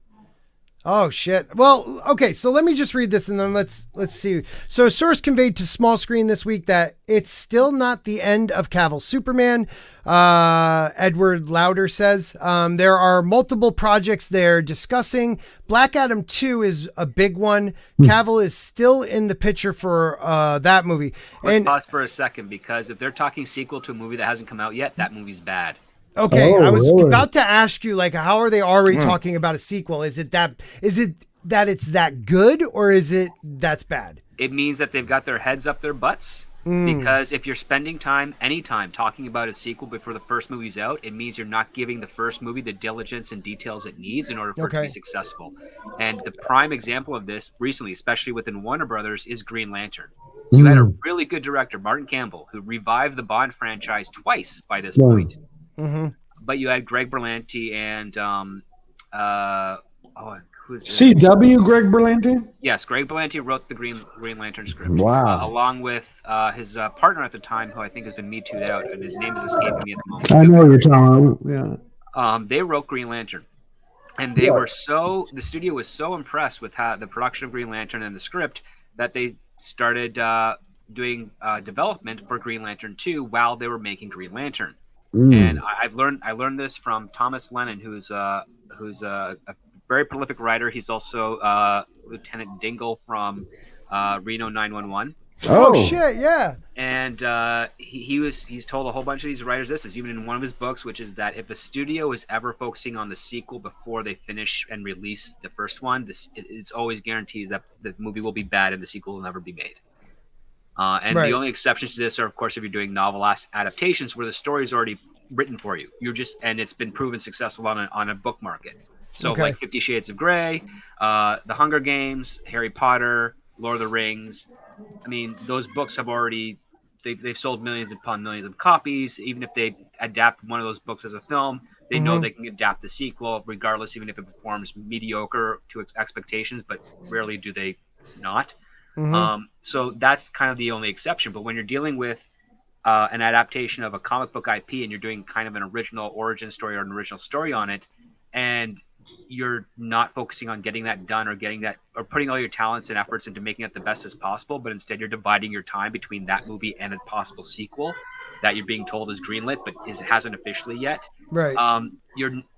Oh shit. Well, okay, so let me just read this and then let's see. So a source conveyed to Small Screen this week that it's still not the end of Cavill's Superman. Edward Lauder says there are multiple projects they're discussing. Black Adam 2 is a big one. Cavill is still in the picture for that movie. Let's pause for a second, because if they're talking sequel to a movie that hasn't come out yet, that movie's bad. Okay, I was about to ask you, like, how are they already talking about a sequel? Is it that it's that good, or is it that's bad? It means that they've got their heads up their butts, because if you're spending any time talking about a sequel before the first movie's out, it means you're not giving the first movie the diligence and details it needs in order for it to be successful. And the prime example of this recently, especially within Warner Brothers, is Green Lantern. You had a really good director, Martin Campbell, who revived the Bond franchise twice by this point. But you had Greg Berlanti and who's CW Greg Berlanti? Yes, Greg Berlanti wrote the Green Lantern script. Wow. Along with his partner at the time, who I think has been Me Too'd out, and his name is escaping me at the moment. I know what you're talking about. Yeah. They wrote Green Lantern, and they were the studio was so impressed with how the production of Green Lantern and the script that they started doing development for Green Lantern 2 while they were making Green Lantern. And I learned this from Thomas Lennon, who's a very prolific writer. He's also Lieutenant Dingle from Reno 911. Oh shit, yeah. And he's told a whole bunch of these writers this is even in one of his books, which is that if a studio is ever focusing on the sequel before they finish and release the first one, it's always guarantees that the movie will be bad and the sequel will never be made. The only exceptions to this are, of course, if you're doing novel adaptations where the story is already written for you. And it's been proven successful on a book market. So like 50 Shades of Grey, The Hunger Games, Harry Potter, Lord of the Rings. I mean, those books have already they've sold millions upon millions of copies. Even if they adapt one of those books as a film, they know they can adapt the sequel regardless, even if it performs mediocre to expectations, but rarely do they not. So that's kind of the only exception. But when you're dealing with an adaptation of a comic book IP and you're doing kind of an original origin story or an original story on it, and you're not focusing on getting that done or putting all your talents and efforts into making it the best as possible, but instead you're dividing your time between that movie and a possible sequel that you're being told is greenlit but hasn't officially yet. Right.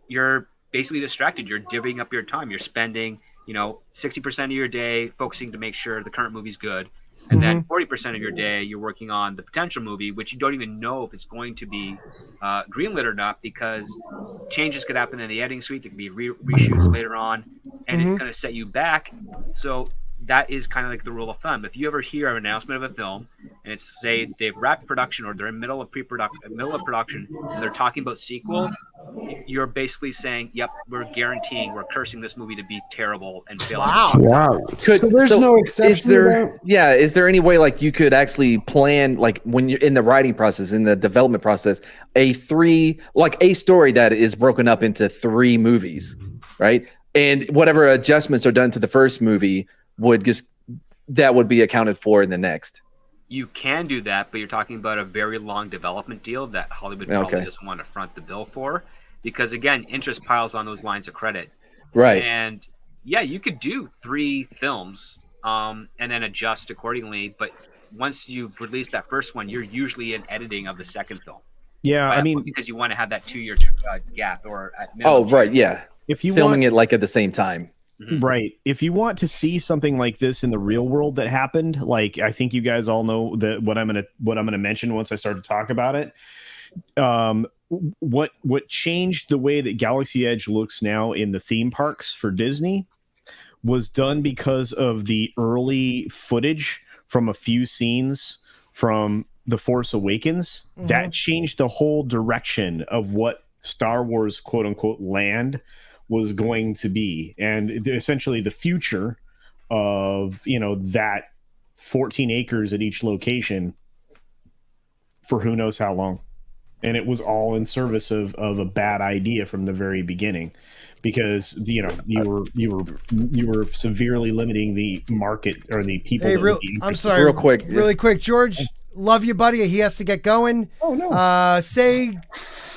You're basically distracted. You're divvying up your time. You're spending 60% of your day focusing to make sure the current movie's good, and then 40% of your day you're working on the potential movie, which you don't even know if it's going to be greenlit or not, because changes could happen in the editing suite. There could be reshoots later on, and it's going to set you back. So that is kind of like the rule of thumb. If you ever hear an announcement of a film and it's say they've wrapped production or they're in middle of production and they're talking about sequel, you're basically saying, yep, we're cursing this movie to be terrible and fail. Wow. So there's no exception. Is there any way like you could actually plan, like when you're in the writing process, in the development process, a story that is broken up into 3 movies, right? And whatever adjustments are done to the first movie would be accounted for in the next. You can do that, but you're talking about a very long development deal that Hollywood probably doesn't want to front the bill for, because again, interest piles on those lines of credit. Right. And yeah, you could do 3 films and then adjust accordingly, but once you've released that first one, you're usually in editing of the second film. Yeah, I mean, because you want to have that 2-year gap or at minimum. Oh, right, yeah. If you filming it like at the same time. Right. If you want to see something like this in the real world that happened, like I think you guys all know that what I'm gonna mention once I start to talk about it. What changed the way that Galaxy Edge looks now in the theme parks for Disney was done because of the early footage from a few scenes from The Force Awakens. That changed the whole direction of what Star Wars quote unquote land was going to be, and essentially the future of that 14 acres at each location for who knows how long. And it was all in service of a bad idea from the very beginning, because you were severely limiting the market or the people. Hey, I'm sorry, really quick, George. Love you, buddy. He has to get going. Oh no.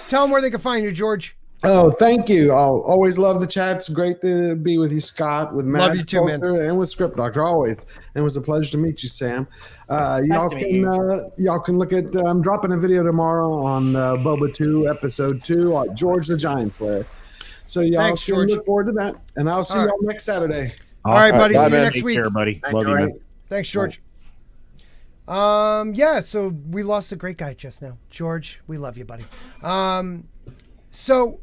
Tell him where they can find you, George. Oh, thank you. I'll always love the chat. It's great to be with you, Scott, with Matt, Love you too, man. and with Script Doctor, always. And it was a pleasure to meet you, Sam. Y'all can look at, I'm dropping a video tomorrow on Boba 2, Episode 2, George the Giant Slayer. So y'all can look forward to that. And I'll see y'all next Saturday. All right, buddy. See you next week. Take care, buddy. Thanks, Love you, man. Thanks, George. Yeah, so we lost a great guy just now. George, we love you, buddy. So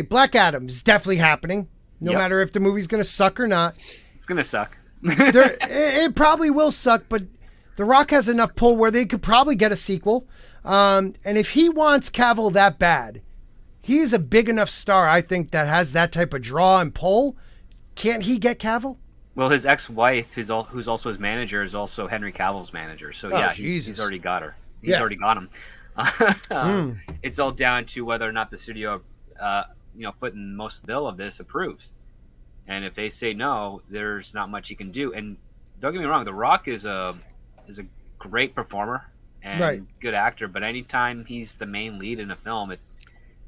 Black Adam is definitely happening, no matter if the movie's going to suck or not. It's going to suck. It probably will suck, but The Rock has enough pull where they could probably get a sequel. And if he wants Cavill that bad, he's a big enough star, I think, that has that type of draw and pull. Can't he get Cavill? Well, his ex-wife, who's also his manager, is also Henry Cavill's manager. So he's already got her. He's already got him. It's all down to whether or not the studio, footing most of the bill of this, approves. And if they say no, there's not much you can do. And don't get me wrong, The Rock is a great performer and good actor, but anytime he's the main lead in a film, it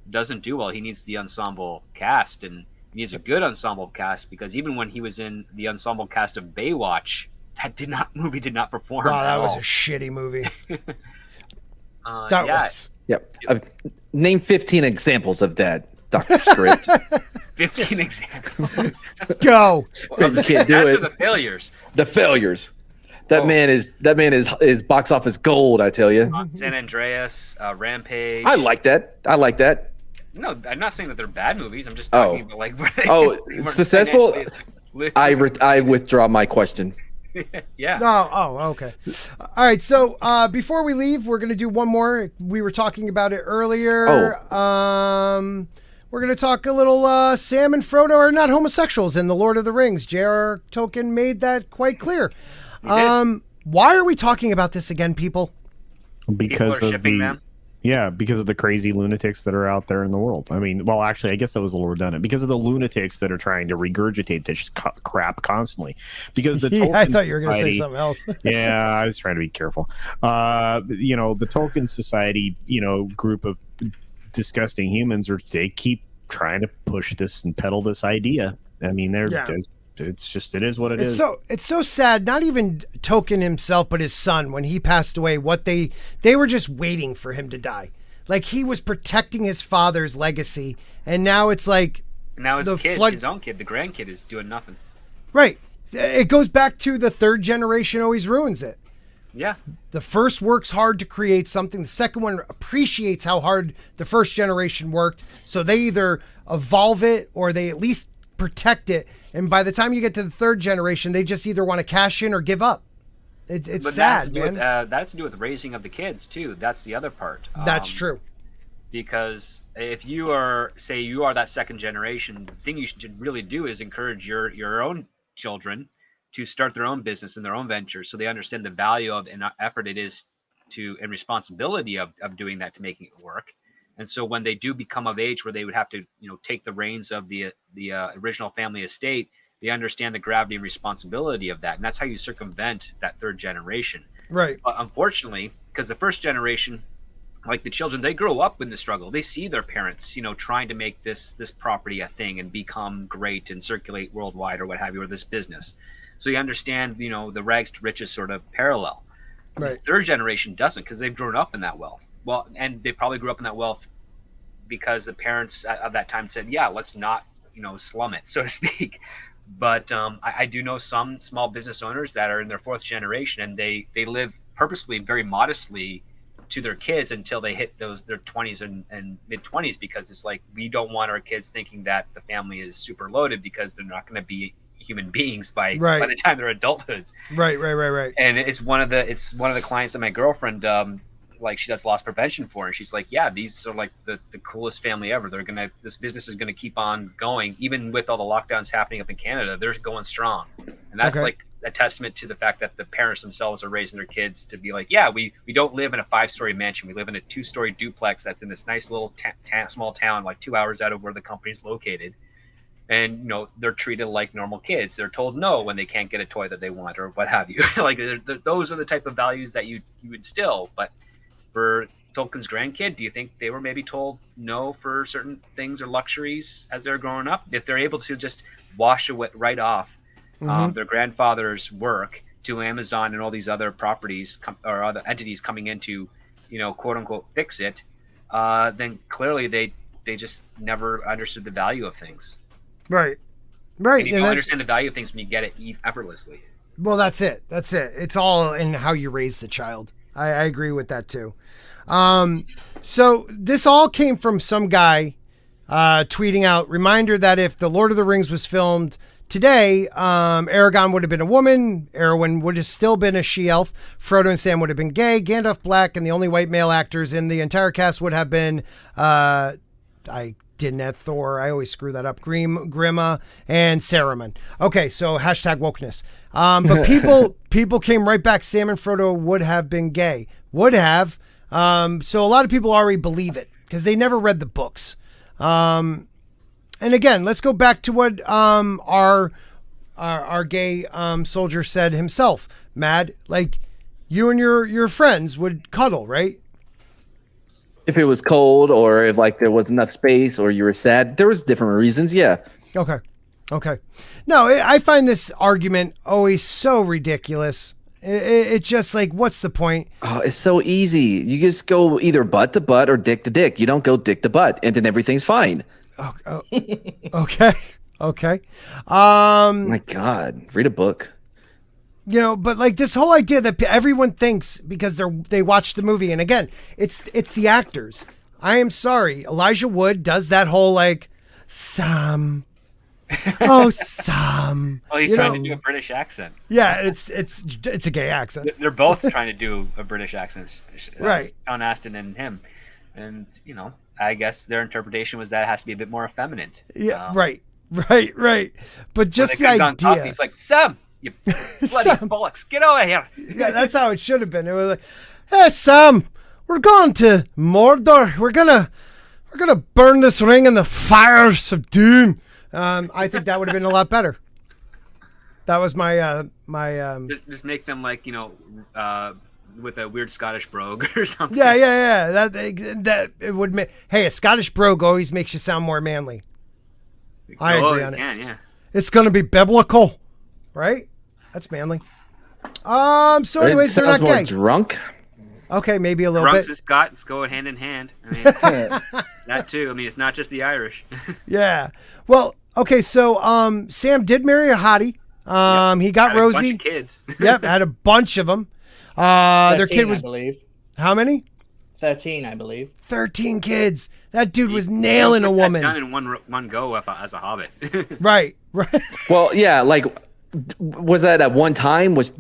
doesn't do well. He needs the ensemble cast, and he needs a good ensemble cast, because even when he was in the ensemble cast of Baywatch, that movie did not perform. Wow, that was a shitty movie. Yep. Name 15 examples of that, Dr. Script. 15 examples. Go. Well, you can't do That's it. for the failures. The failures. That man is box office gold, I tell you. San Andreas, Rampage. I like that. No, I'm not saying that they're bad movies. I'm just talking about like. Successful. I withdraw my question. Yeah. Okay. All right. So before we leave, we're gonna do one more. We were talking about it earlier. We're gonna talk a little. Sam and Frodo are not homosexuals in the Lord of the Rings. J.R.R. Tolkien made that quite clear. Why are we talking about this again, people? Because people are shipping them. Yeah, because of the crazy lunatics that are out there in the world. I mean, well, actually, I guess that was a little redundant. Because of the lunatics that are trying to regurgitate this crap constantly. Because the I thought you were going to say something else. Yeah, I was trying to be careful. The Tolkien Society, group of disgusting humans, they keep trying to push this and peddle this idea. I mean, it is what it is. It's so sad. Not even Tolkien himself, but his son, when he passed away, they were just waiting for him to die. Like, he was protecting his father's legacy, and now it's like now his own kid, the grandkid, is doing nothing. Right. It goes back to the third generation always ruins it. Yeah. The first works hard to create something. The second one appreciates how hard the first generation worked, so they either evolve it or they at least protect it. And by the time you get to the third generation, they just either want to cash in or give up. It's sad, man. That has to do with raising of the kids too. That's the other part. That's true. Because if you are that second generation, the thing you should really do is encourage your own children to start their own business and their own ventures, so they understand the value of and effort it is and responsibility of doing that, to making it work. And so when they do become of age where they would have to, take the reins of the original family estate, they understand the gravity and responsibility of that. And that's how you circumvent that third generation. Right. But unfortunately, because the first generation, like the children, they grow up in the struggle. They see their parents, trying to make this property a thing and become great and circulate worldwide or what have you, or this business. So you understand, the rags to riches sort of parallel. Right. The third generation doesn't, because they've grown up in that wealth. Well, and they probably grew up in that wealth because the parents of that time said, yeah, let's not, slum it, so to speak. But I do know some small business owners that are in their fourth generation, and they live purposely very modestly to their kids until they hit their 20s and mid-20s, because it's like, we don't want our kids thinking that the family is super loaded, because they're not going to be human beings by the time they're adulthoods. Right. And it's one of the clients that my girlfriend she does loss prevention for, and she's like, yeah, these are like the coolest family ever. This business is gonna keep on going, even with all the lockdowns happening up in Canada. They're going strong, and that's like a testament to the fact that the parents themselves are raising their kids to be like, yeah, we don't live in a 5-story mansion. We live in a 2-story duplex that's in this nice little small town, like 2 hours out of where the company's located. And they're treated like normal kids. They're told no when they can't get a toy that they want or what have you. Like those are the type of values that you instill, but for Tolkien's grandkid, do you think they were maybe told no for certain things or luxuries as they're growing up? If they're able to just wash away right off their grandfather's work to Amazon and all these other properties or other entities coming in to, quote unquote, fix it, then clearly they just never understood the value of things. Right. And you don't understand the value of things when you get it effortlessly. Well, that's it. It's all in how you raise the child. I agree with that too. So this all came from some guy tweeting out, reminder that if The Lord of the Rings was filmed today, Aragorn would have been a woman, Arwen would have still been a she-elf, Frodo and Sam would have been gay, Gandalf black, and the only white male actors in the entire cast would have been, I didn't have Thor, I always screw that up, Grima, and Saruman. Okay, so hashtag wokeness. But people came right back, Sam and Frodo would have been gay. Would have. So a lot of people already believe it because they never read the books. And again, let's go back to what our gay soldier said himself. Mad, like you and your friends would cuddle, right? If it was cold or if like there was enough space or you were sad, there was different reasons. Yeah. Okay. No, I find this argument always so ridiculous. It's just like, what's the point? Oh, it's so easy. You just go either butt to butt or dick to dick. You don't go dick to butt, and then everything's fine. Okay. My God, read a book. But like this whole idea that everyone thinks because they watched the movie, and again, it's the actors. I am sorry, Elijah Wood does that whole like Sam. Oh, Sam. Well, he's trying to do a British accent. Yeah, it's a gay accent. They're both trying to do a British accent. Right. Sean Astin and him. And, I guess their interpretation was that it has to be a bit more effeminate. Yeah, right. But just the idea. He's like, Sam, you bloody bollocks, get over here. Yeah, that's how it should have been. It was like, hey, Sam, we're going to Mordor. We're gonna burn this ring in the fires of doom. I think that would have been a lot better. That was my just make them like with a weird Scottish brogue or something. Yeah. That it would make. Hey, a Scottish brogue always makes you sound more manly. I agree on it. Yeah. It's gonna be biblical, right? That's manly. So anyways, they're not gay. Drunk. Okay, maybe a little Drunks bit. and Scots go hand in hand. I mean, that too. I mean, it's not just the Irish. Yeah. Well, okay. So, Sam did marry a hottie. He got Rosie. A bunch of kids. Yep, had a bunch of them. 13, their kid was. I believe. How many? 13, I believe. 13 kids. That dude was nailing a woman. Done in one go as a hobbit. Right. Well, yeah, like. Was that at one time? Was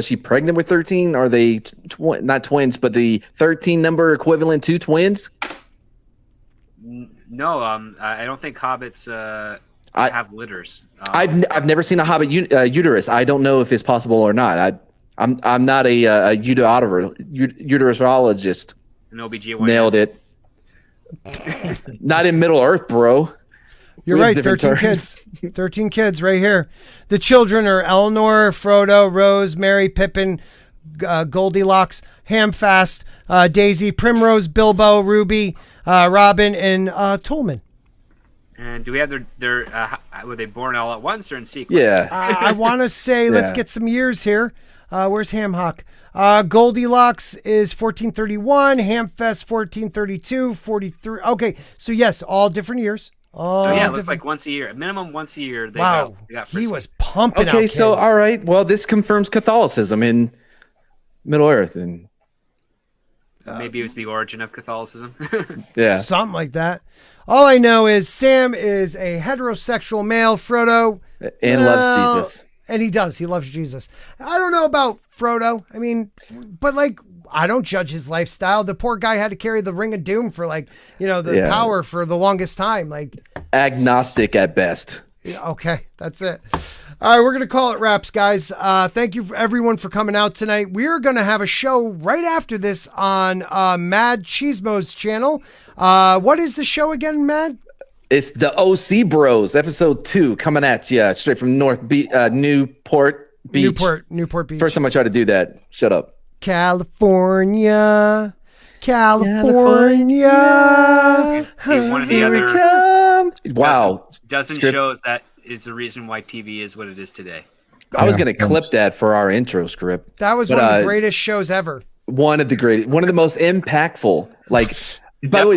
she pregnant with 13? Are they not twins, but the 13 number equivalent to twins? No, I don't think hobbits have litters. I've never seen a hobbit uterus. I don't know if it's possible or not. I'm not a uterologist. An OBGYN. Nailed it. Not in Middle Earth, bro. You're right, 13 kids. 13 kids right here. The children are Eleanor, Frodo, Rose, Mary, Pippin, Goldilocks, Hamfast, Daisy, Primrose, Bilbo, Ruby, Robin, and Tolman. And do we have their were they born all at once or in sequence? Yeah. I want to say, let's get some years here. Where's Hamhock? Goldilocks is 1431, Hamfest 1432, 43. Okay, so yes, all different years. So yeah, it looks like once a year, minimum once a year. They got he was pumping out kids. So all right, well, this confirms Catholicism in Middle Earth, and maybe it was the origin of Catholicism. Yeah, something like that. All I know is Sam is a heterosexual male, Frodo, and loves Jesus, and he does. He loves Jesus. I don't know about Frodo. I mean, but like, I don't judge his lifestyle. The poor guy had to carry the Ring of Doom for the power for the longest time. Like agnostic at best. Okay, that's it. All right, we're going to call it wraps, guys. Thank you everyone for coming out tonight. We're going to have a show right after this on Mad Cheesmo's channel. What is the show again, Mad? It's the OC Bros, episode 2, coming at you straight from Newport Beach. Newport Beach. First time I tried to do that. Shut up. California. See, one of the other dozen shows that is the reason why TV is what it is today. I was going to clip that for our intro script. That was one of the greatest shows ever. One of the most impactful. Like, by the way,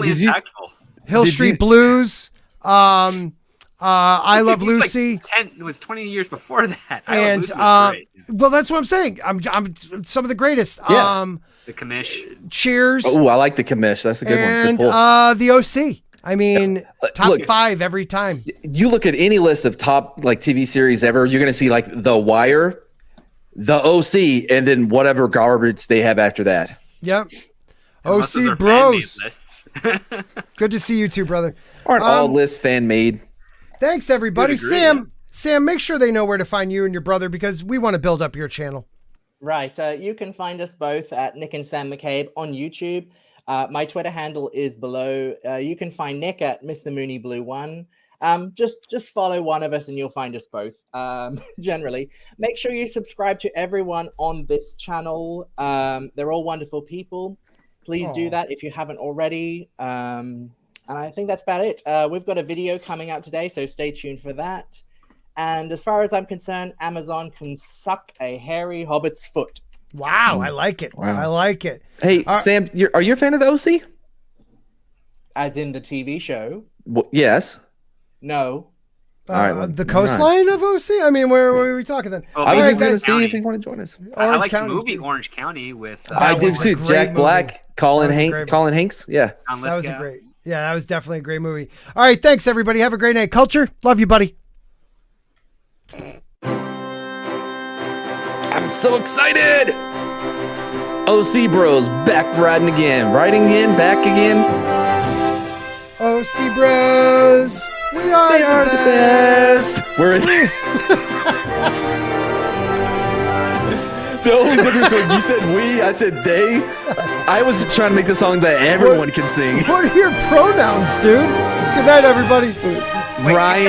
Hill Street Blues. I Love Lucy. It was 20 years before that. And well, that's what I'm saying. I'm some of the greatest. Yeah. The Commish. Cheers. Oh, I like the Commish. That's a good one. And the OC. I mean, top 5 every time. You look at any list of top like TV series ever, you're going to see like The Wire, The OC, and then whatever garbage they have after that. Yep. OC Bros. Good to see you too, brother. Aren't all lists fan made? Thanks, everybody. Sam, make sure they know where to find you and your brother because we want to build up your channel. Right. You can find us both at Nick and Sam McCabe on YouTube. My Twitter handle is below. You can find Nick at Mr. Mooney Blue 1. Just follow one of us and you'll find us both. Generally, make sure you subscribe to everyone on this channel. They're all wonderful people. Please do that if you haven't already. And I think that's about it. We've got a video coming out today, so stay tuned for that. And as far as I'm concerned, Amazon can suck a hairy hobbit's foot. Wow, I like it. Wow. I like it. Hey, Sam, are you a fan of the OC? As in the TV show? Well, yes. No. All right, the coastline of OC? I mean, where were we talking then? I was just going to see if you want to join us. I like the movie Orange County with... I did too. Jack Black, Colin Hanks. Yeah. That was that was definitely a great movie. All right, thanks, everybody. Have a great night. Culture, love you, buddy. I'm so excited. OC Bros back riding again. Back again. OC Bros. We are the best. We're in. The only difference was you said we, I said they. I was trying to make the song that everyone can sing. What are your pronouns, dude? Good night, everybody. Ryan.